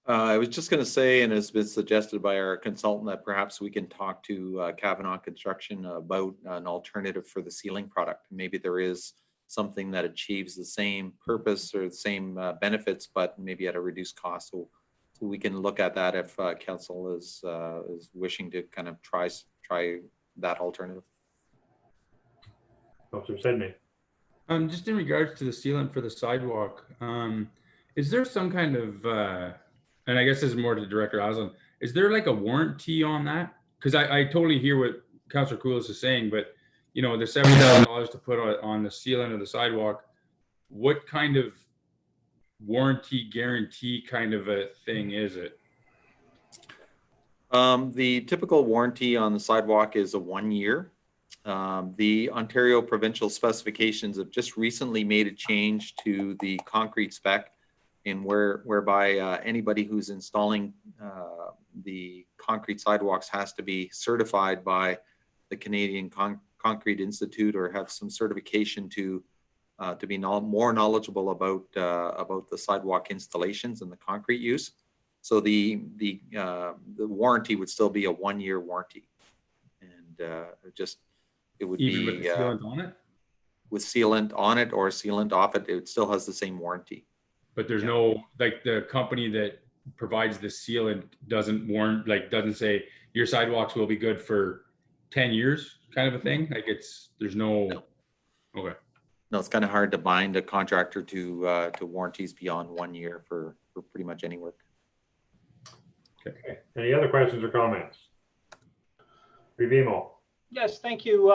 I was just going to say, and it's been suggested by our consultant, that perhaps we can talk to Kavanaugh Construction about an alternative for the ceiling product. Maybe there is something that achieves the same purpose or the same benefits, but maybe at a reduced cost. So we can look at that if council is wishing to kind of try that alternative. Councillor Zedny. Just in regards to the sealant for the sidewalk, is there some kind of, and I guess this is more to Director Aslan, is there like a warranty on that? Because I totally hear what Councillor Koulis is saying, but you know, the $70,000 to put on the sealant of the sidewalk, what kind of warranty guarantee kind of a thing is it? The typical warranty on the sidewalk is a 1 year. The Ontario provincial specifications have just recently made a change to the concrete spec, in whereby anybody who's installing the concrete sidewalks has to be certified by the Canadian Concrete Institute or have some certification to be more knowledgeable about the sidewalk installations and the concrete use. So the warranty would still be a 1 year warranty, and it would Even be with the sealant on it? With sealant on it or sealant off it, it still has the same warranty. But there's no, like, the company that provides the sealant doesn't say your sidewalks will be good for 10 years kind of a thing? Like there's no. Okay. No, it's kind of hard to bind a contractor to warranties beyond 1 year for for pretty much any work. Okay. Any other questions or comments? Revimo. Yes, thank you.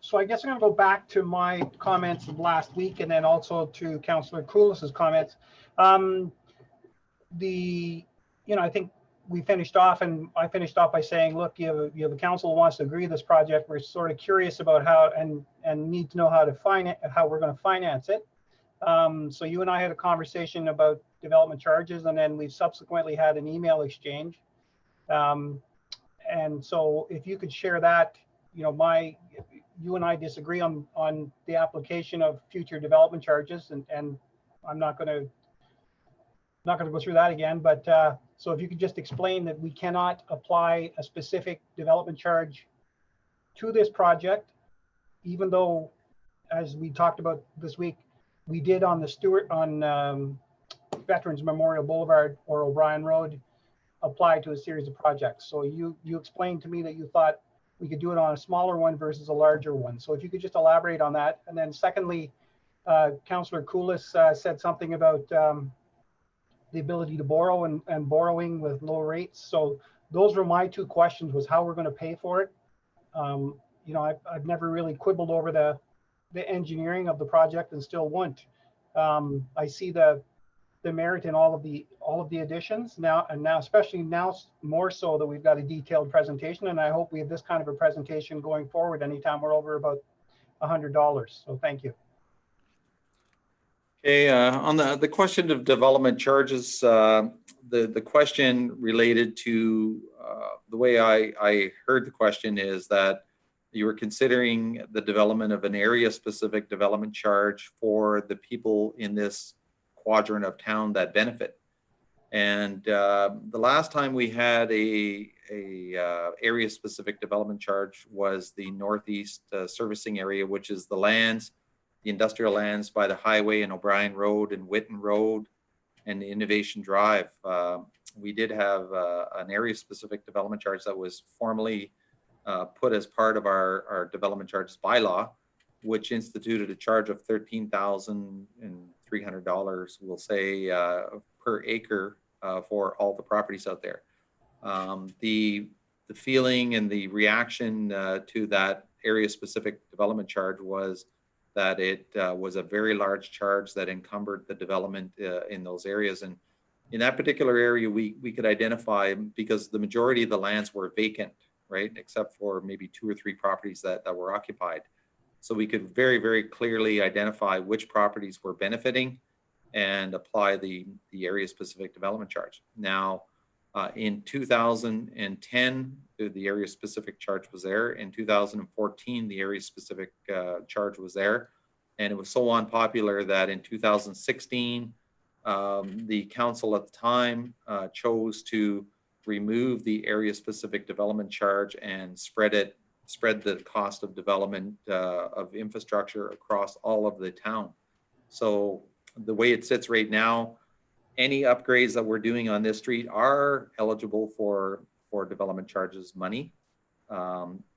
So I guess I'm going to go back to my comments of last week and then also to Councillor Koulis's comments. I think we finished off, and I finished off by saying, look, you have a council who wants to agree to this project. We're sort of curious about how and need to know how we're going to finance it. So you and I had a conversation about development charges, and then we've subsequently had an email exchange. And so if you could share that, you and I disagree on the application of future development charges, and I'm not going to go through that again, but so if you could just explain that we cannot apply a specific development charge to this project, even though, as we talked about this week, we did on Veterans Memorial Boulevard or O'Brien Road apply to a series of projects. So you explained to me that you thought we could do it on a smaller one versus a larger one. So if you could just elaborate on that. And then secondly, Councillor Koulis said something about the ability to borrow and borrowing with low rates. So those were my two questions, was how we're going to pay for it. I've never really quibbled over the engineering of the project and still won't. I see the merit in all of the additions now, especially now more so that we've got a detailed presentation, and I hope we have this kind of a presentation going forward anytime we're over about $100. So thank you. Okay, on the question of development charges, the question related to the way I heard the question is that you were considering the development of an area-specific development charge for the people in this quadrant of town that benefit. And the last time we had a area-specific development charge was the Northeast servicing area, which is the lands, the industrial lands by the highway and O'Brien Road and Whitten Road and the Innovation Drive. We did have an area-specific development charge that was formally put as part of our development charges bylaw, which instituted a charge of $13,300, we'll say, per acre for all the properties out there. The feeling and the reaction to that area-specific development charge was that it was a very large charge that encumbered the development in those areas. And in that particular area, we could identify, because the majority of the lands were vacant, right, except for maybe 2 or 3 properties that were occupied. So we could very, very clearly identify which properties were benefiting and apply the area-specific development charge. Now, in 2010, the area-specific charge was there. In 2014, the area-specific charge was there. And it was so unpopular that in 2016, the council at the time chose to remove the area-specific development charge and spread the cost of development of infrastructure across all of the town. So the way it sits right now, any upgrades that we're doing on this street are eligible for development charges money.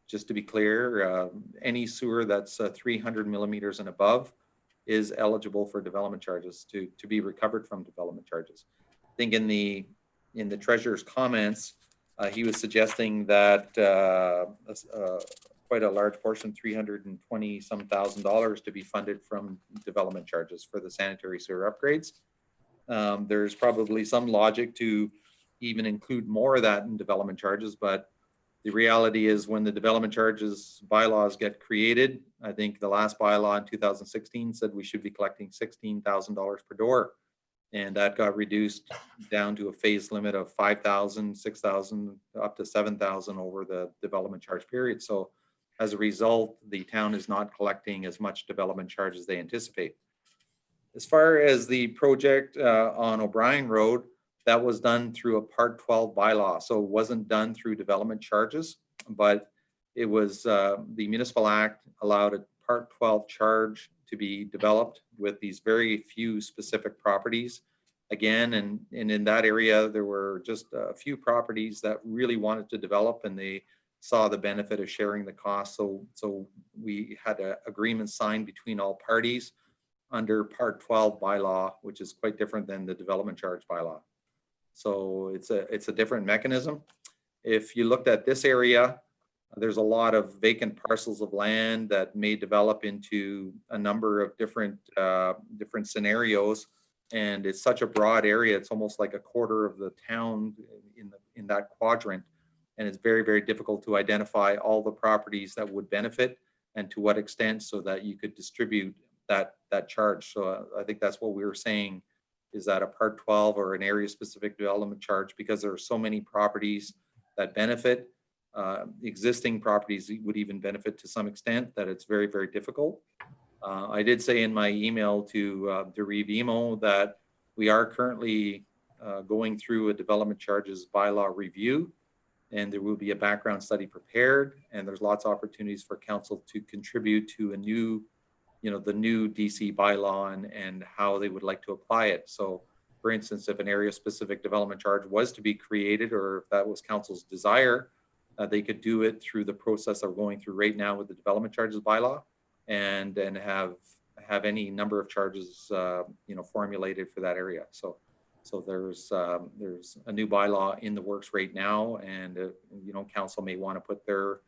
Just to be clear, any sewer that's 300 millimeters and above is eligible for development charges to be recovered from development charges. I think in the treasurer's comments, he was suggesting that quite a large portion, $320 some thousand to be funded from development charges for the sanitary sewer upgrades. There's probably some logic to even include more of that in development charges, but the reality is when the development charges bylaws get created, I think the last bylaw in 2016 said we should be collecting $16,000 per door. And that got reduced down to a phase limit of 5,000, 6,000, up to 7,000 over the development charge period. So as a result, the town is not collecting as much development charge as they anticipate. As far as the project on O'Brien Road, that was done through a Part 12 bylaw. So it wasn't done through development charges, but it was the Municipal Act allowed a Part 12 charge to be developed with these very few specific properties. Again, and in that area, there were just a few properties that really wanted to develop and they saw the benefit of sharing the cost. So we had an agreement signed between all parties under Part 12 bylaw, which is quite different than the development charge bylaw. So it's a different mechanism. If you looked at this area, there's a lot of vacant parcels of land that may develop into a number of different scenarios. And it's such a broad area, it's almost like a quarter of the town in that quadrant. And it's very, very difficult to identify all the properties that would benefit and to what extent, so that you could distribute that charge. So I think that's what we were saying, is that a Part 12 or an area specific development charge, because there are so many properties that benefit, existing properties would even benefit to some extent, that it's very, very difficult. I did say in my email to Reeve Emo that we are currently going through a development charges bylaw review, and there will be a background study prepared, and there's lots of opportunities for council to contribute to a new, the new DC bylaw and how they would like to apply it. So for instance, if an area specific development charge was to be created, or if that was council's desire, they could do it through the process that we're going through right now with the development charges bylaw, and have any number of charges formulated for that area. So there's a new bylaw in the works right now, and council may want to put their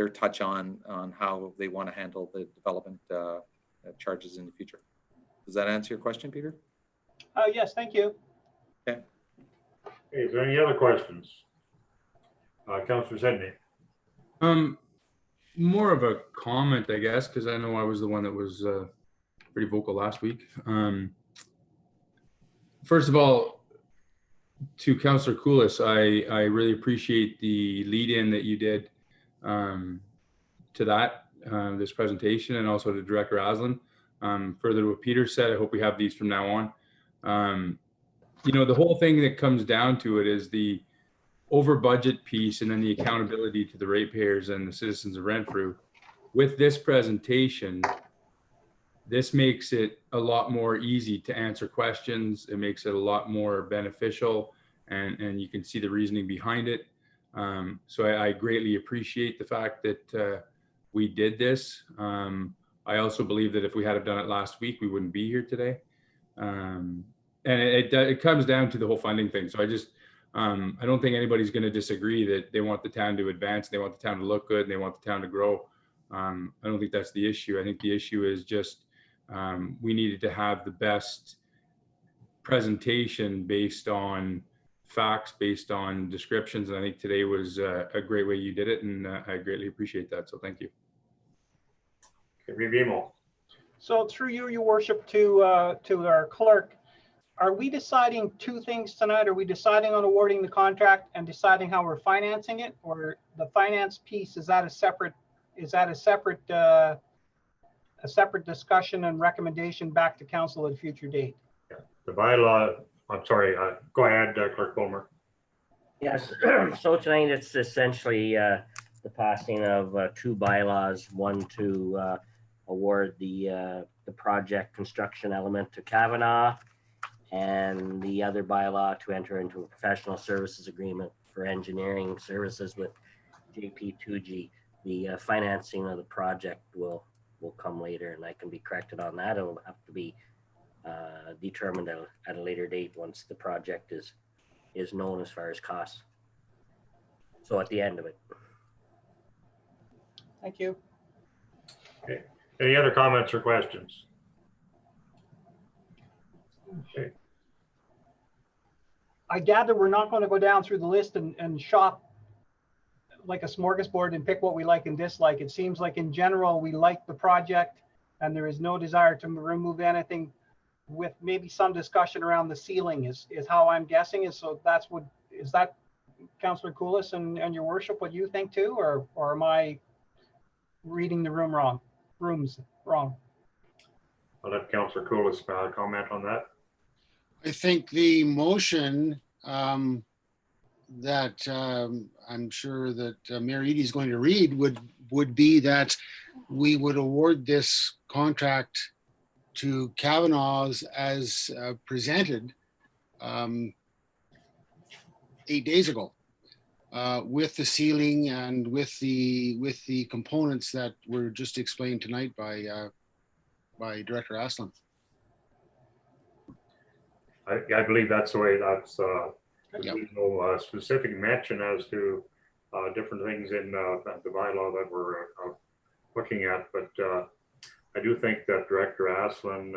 touch on how they want to handle the development charges in the future. Does that answer your question, Peter? Yes, thank you. Okay, is there any other questions? Councillor Sedney. More of a comment, I guess, because I know I was the one that was pretty vocal last week. First of all, to Councillor Koulis, I really appreciate the lead-in that you did to that, this presentation, and also to Director Aslan. Further to what Peter said, I hope we have these from now on. The whole thing that comes down to it is the over budget piece, and then the accountability to the ratepayers and the citizens of Renfrew. With this presentation, this makes it a lot more easy to answer questions. It makes it a lot more beneficial, and you can see the reasoning behind it. So I greatly appreciate the fact that we did this. I also believe that if we had done it last week, we wouldn't be here today. And it comes down to the whole funding thing. So I don't think anybody's going to disagree that they want the town to advance, they want the town to look good, and they want the town to grow. I don't think that's the issue. I think the issue is just we needed to have the best presentation based on facts, based on descriptions. And I think today was a great way you did it, and I greatly appreciate that. So thank you. Okay, Emo. So through you, your worship, to our clerk, are we deciding two things tonight? Are we deciding on awarding the contract and deciding how we're financing it, or the finance piece, is that a separate discussion and recommendation back to council at a future date? Yeah. The bylaw, I'm sorry, go ahead, Clerk Bulmer. Yes, so tonight it's essentially the passing of two bylaws, one to award the project construction element to Kavanaugh, and the other bylaw to enter into a professional services agreement for engineering services with JP2G. The financing of the project will come later, and I can be corrected on that. It'll have to be determined at a later date once the project is known as far as costs. So at the end of it. Thank you. Okay. Any other comments or questions? Okay. I gather we're not going to go down through the list and shop like a smorgasbord and pick what we like and dislike. It seems like in general, we like the project and there is no desire to remove anything, with maybe some discussion around the ceiling is how I'm guessing. Is that Councillor Koulis and your worship what you think too, or am I reading the rooms wrong? I'll let Councillor Koulis comment on that. I think the motion that I'm sure that Mayor Eadie is going to read would be that we would award this contract to Kavanaugh's as presented 8 days ago, with the ceiling and with the components that were just explained tonight by Director Aslan. I believe that's the way that's, Yep. there's no specific mention as to different things in the bylaw that we're looking at, but I do think that Director Aslan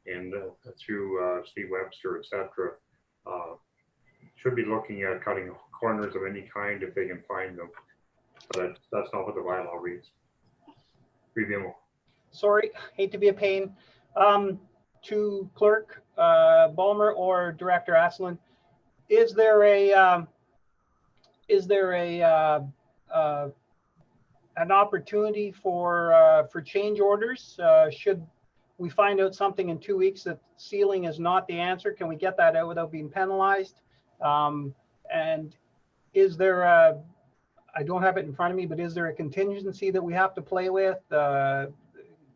and through Steve Webster, et cetera, should be looking at cutting corners of any kind if they can find them. But that's not what the bylaw reads. Review. Sorry, hate to be a pain. To Clerk Balmer or Director Aslan, is there an opportunity for change orders? Should we find out something in 2 weeks that sealing is not the answer? Can we get that out without being penalized? And is there I don't have it in front of me, but is there a contingency that we have to play with?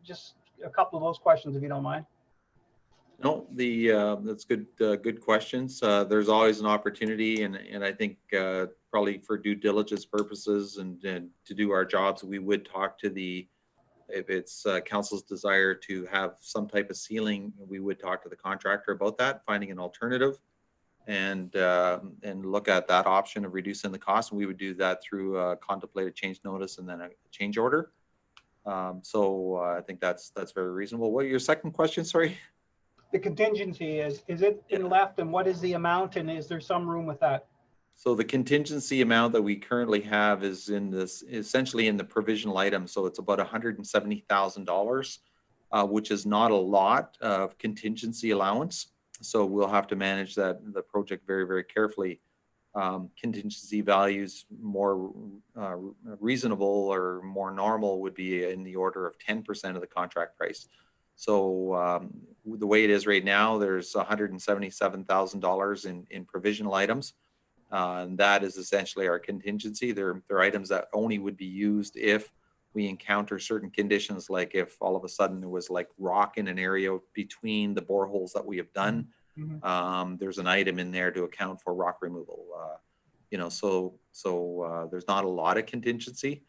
Just a couple of those questions, if you don't mind. No, that's good questions. There's always an opportunity, and I think probably for due diligence purposes and to do our jobs, we would talk to if it's council's desire to have some type of ceiling, we would talk to the contractor about that, finding an alternative, and look at that option of reducing the cost. And we would do that through a contemplated change notice and then a change order. So I think that's very reasonable. What your second question? Sorry. The contingency is it in left, and what is the amount, and is there some room with that? So the contingency amount that we currently have is essentially in the provisional item. So it's about $170,000, which is not a lot of contingency allowance. So we'll have to manage the project very, very carefully. Contingency values more reasonable or more normal would be in the order of 10% of the contract price. So the way it is right now, there's $177,000 in provisional items. And that is essentially our contingency. They're items that only would be used if we encounter certain conditions, like if all of a sudden there was like rock in an area between the boreholes that we have done. Mm-hmm. There's an item in there to account for rock removal. So there's not a lot of contingency.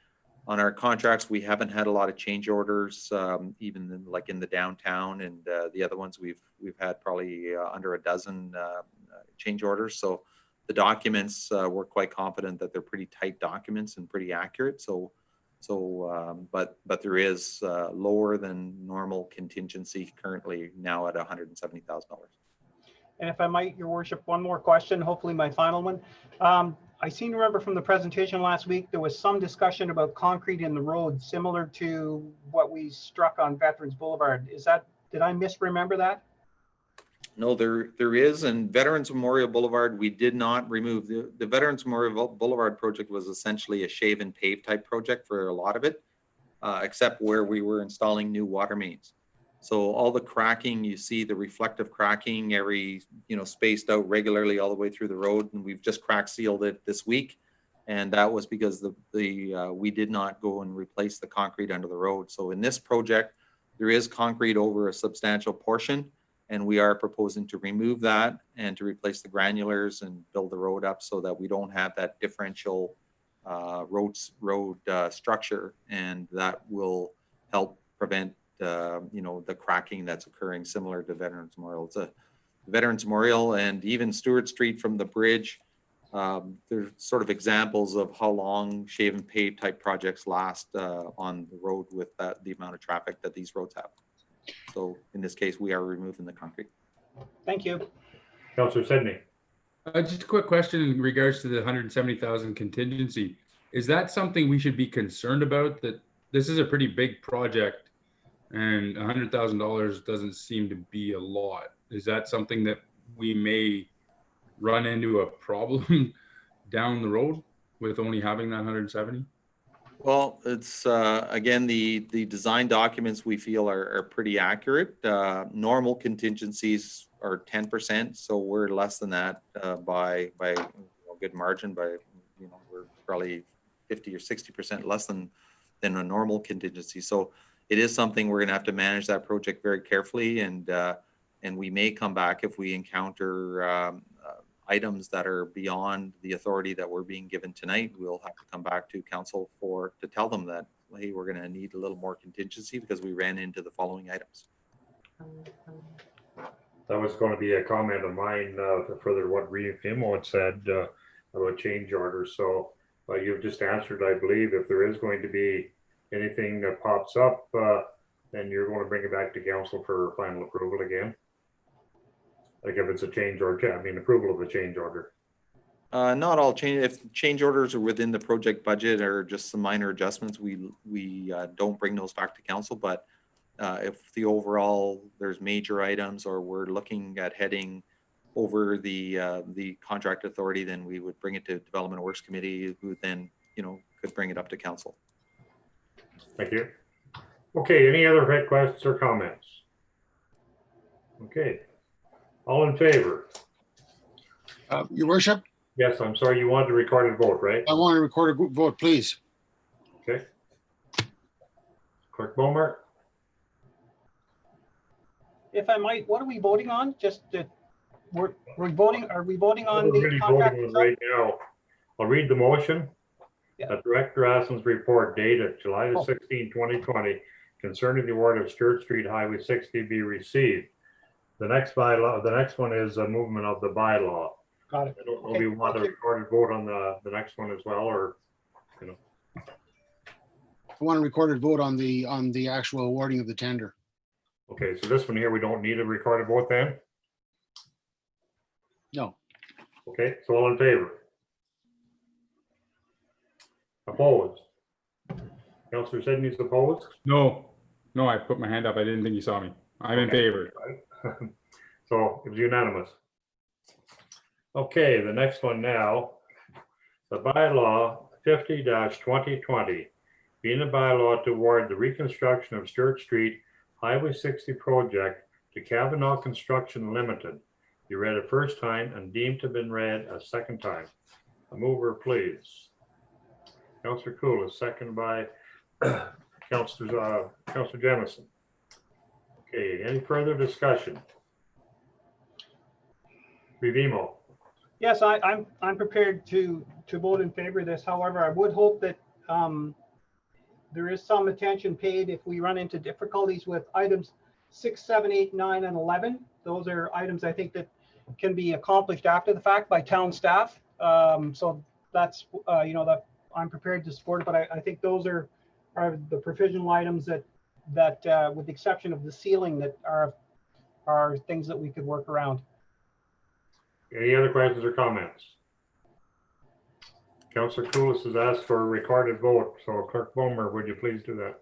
On our contracts, we haven't had a lot of change orders, even like in the downtown, and the other ones we've had probably under a dozen change orders. So the documents, we're quite confident that they're pretty tight documents and pretty accurate. But there is lower than normal contingency currently now at $170,000. And if I might, Your Worship, one more question, hopefully my final one. I seem to remember from the presentation last week, there was some discussion about concrete in the road, similar to what we struck on Veterans Boulevard. Did I misremember that? No, there is. And Veterans Memorial Boulevard, we did not remove. The Veterans Memorial Boulevard project was essentially a shave and pave type project for a lot of it, except where we were installing new water mains. So all the cracking, you see the reflective cracking spaced out regularly all the way through the road. And we've just crack sealed it this week. And that was because we did not go and replace the concrete under the road. So in this project, there is concrete over a substantial portion. And we are proposing to remove that and to replace the granulars and build the road up so that we don't have that differential road structure. And that will help prevent the cracking that's occurring similar to Veterans Memorial. It's a Veterans Memorial and even Stewart Street from the bridge. There's sort of examples of how long shave and pave type projects last on the road with the amount of traffic that these roads have. So in this case, we are removing the concrete. Thank you. Councillor Sidney. Just a quick question in regards to the 170,000 contingency. Is that something we should be concerned about? That this is a pretty big project and $100,000 doesn't seem to be a lot. Is that something that we may run into a problem down the road with only having that 170? Well, it's again, the design documents we feel are pretty accurate. Normal contingencies are 10%, so we're less than that by a good margin. We're probably 50 or 60% less than a normal contingency. So it is something we're going to have to manage that project very carefully, and we may come back if we encounter items that are beyond the authority that we're being given tonight. We'll have to come back to council to tell them that, hey, we're going to need a little more contingency because we ran into the following items. That was going to be a comment of mine, further what Reeve Imo had said, about change orders. So, you've just answered, I believe, if there is going to be anything that pops up, then you're going to bring it back to council for final approval again. Like if it's a change order, I mean, approval of a change order. Not all change, if change orders are within the project budget or just some minor adjustments, we don't bring those back to council. But if the overall, there's major items or we're looking at heading over the contract authority, then we would bring it to Development Works Committee, who then, could bring it up to council. Thank you. Okay, any other questions or comments? Okay, all in favor? Your worship, Yes, I'm sorry, you wanted to record a vote, right? I want to record a vote, please. Okay. Clerk Bowmer? If I might, what are we voting on? Just that we're voting, are we voting on We're the really contract voting on itself? right now. I'll read the motion. Yeah. That Director Assel's report dated July the 16th, 2020 concerning the award of Sturt Street Highway 60 be received. The next one is a movement of the bylaw. Got it. I don't know if Okay, you want a thank you. recorded vote on the next one as well, or, I want a recorded vote on the actual awarding of the tender. okay, so this one here, we don't need a recorded vote then? No. Okay, so all in favor? Opposed? Councillor Sidney's opposed? No, I put my hand up. I didn't think you saw me. I'm in Okay. favor. So it was unanimous. Okay, the next one now, the bylaw 50-2020, being a bylaw to award the reconstruction of Sturt Street Highway 60 project to Kavanaugh Construction Limited. You read it first time and deemed to have been read a second time. A mover, please. Councillor Cool is seconded by Councillor Jamison. Okay, any further discussion? Vivimo. Yes, I'm prepared to vote in favor of this. However, I would hope that there is some attention paid if we run into difficulties with items 6, 7, 8, 9, and 11. Those are items I think that can be accomplished after the fact by town staff. So that's, that I'm prepared to support it, but I think those are the provisional items that with the exception of the ceiling, that are things that we could work around. Any other questions or comments? Councillor Coulis has asked for a recorded vote, so Clerk Bowmer, would you please do that?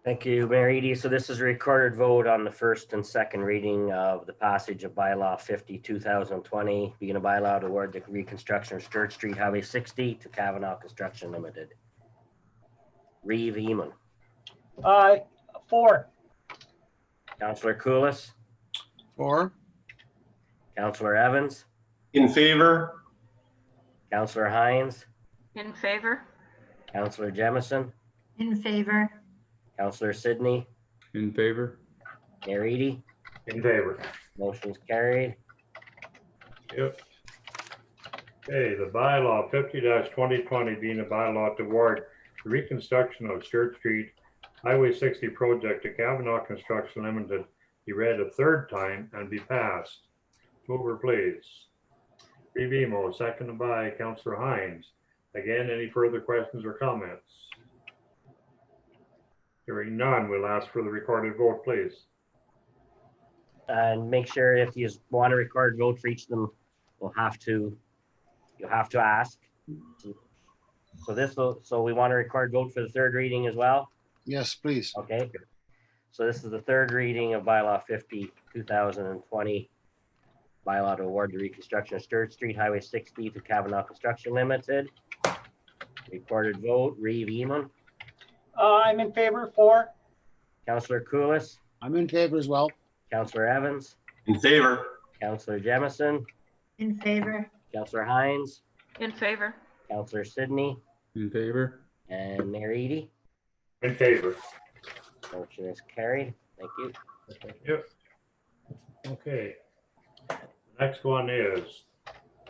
Thank you, Mayor Eady. So this is a recorded vote on the first and second reading of the passage of bylaw 50/2020, being a bylaw to award the reconstruction of Sturt Street Highway 60 to Kavanaugh Construction Limited. Reeve Eamon. 4. Councillor Coulis. 4. Councillor Evans. In favor? Councillor Hines. In favor? Councillor Jemison. In favor? Councillor Sidney. In favor? Mayor Eady. In favor. Motion's carried. Yep. Okay, the bylaw 50-2020 being a bylaw to award the reconstruction of Sturt Street Highway 60 project to Kavanaugh Construction Limited be read a third time and be passed. Mover, please. Vivimo, seconded by Councillor Hines. Again, any further questions or comments? Hearing none, we'll ask for the recorded vote, please. And make sure if you want to record vote for each of them, you'll have to ask. So we want to record vote for the third reading as well? Yes, please. Okay. So this is the third reading of bylaw 50/2020. Bylaw to award the reconstruction of Sturt Street Highway 60 to Kavanaugh Construction Limited. Recorded vote, Reeve Eamon. I'm in favor. 4. Councillor Coulis. I'm in favor as well. Councillor Evans. In favor? Councillor Jemison. In favor? Councillor Hines. In favor? Councillor Sidney. In favor? And Mayor Eady. In favor. Motion is carried. Thank you. Yep. Okay. Next one is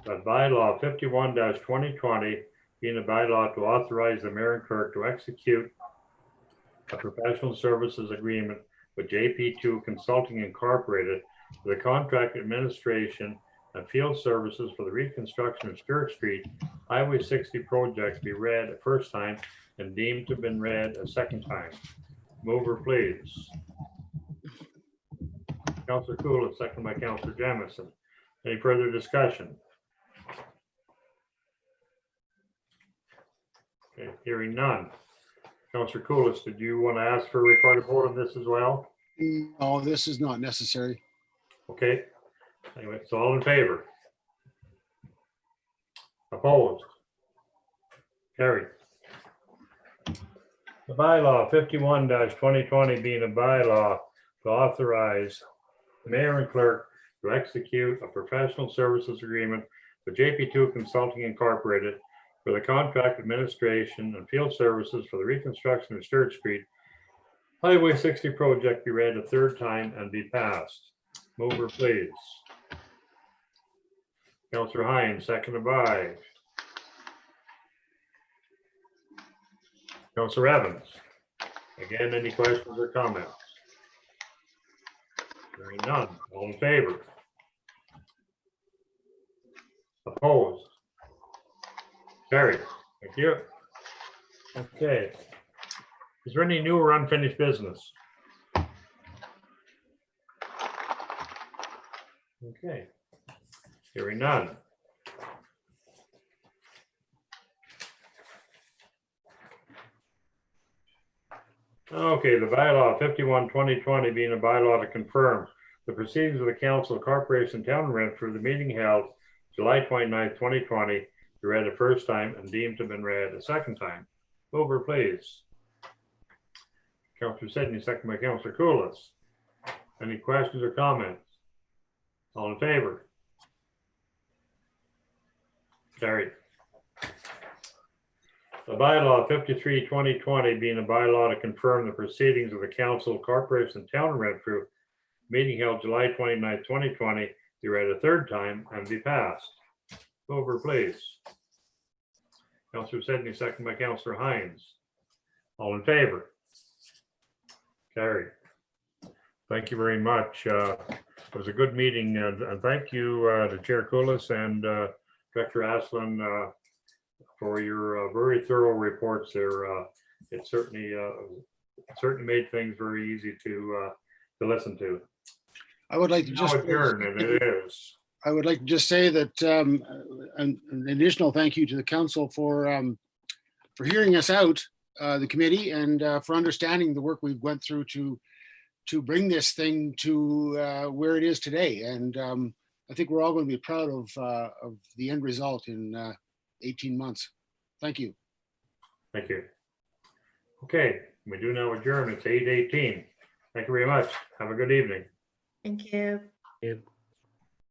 that bylaw 51-2020 being a bylaw to authorize the mayor and clerk to execute a professional services agreement with JP2 Consulting Incorporated for the contract administration and field services for the reconstruction of Stewart Street Highway 60 project be read a first time and deemed to have been read a second time. Mover, please. Councillor Coolidge, second by Councillor Jamison. Any further discussion? Okay, hearing none. Councillor Coolidge, did you want to ask for a recorded vote on this as well? No, this is not necessary. Okay. Anyway, so all in favor? Opposed? Carried. The bylaw 51-2020 being a bylaw to authorize the mayor and clerk to execute a professional services agreement with JP2 Consulting Incorporated for the contract administration and field services for the reconstruction of Stewart Street Highway 60 project be read a third time and be passed. Mover, please. Councillor Hines, seconded by Councillor Evans. Again, any questions or comments? Hearing none. All in favor? Opposed? Carried. Thank you. Okay. Is there any new or unfinished business? Okay. Hearing none. Okay, the bylaw 51-2020 being a bylaw to confirm the proceedings of the Council of Corporation Town of Renfrew, the meeting held July 29th, 2020, be read a first time and deemed to have been read a second time. Over, please. Councillor Sidney, second by Councillor Coolidge. Any questions or comments? All in favor? Carried. The bylaw 53-2020 being a bylaw to confirm the proceedings of the Council of Corporation Town of Renfrew, meeting held July 29th, 2020, be read a third time and be passed. Over, please. Councillor Sidney, second by Councillor Hines. All in favor? Carried. Thank you very much. It was a good meeting, and thank you to Chair Coolidge and Director Aslan for your very thorough reports there. It certainly made things very easy to listen to. I would like to just. Adjourn, and it is. I would like to just say that an additional thank you to the council for hearing us out, the committee, and for understanding the work we've went through to bring this thing to where it is today. And I think we're all going to be proud of the end result in 18 months. Thank you. Thank you. Okay, we do now adjourn. It's 8:18. Thank you very much. Have a good evening. Thank you. Yep.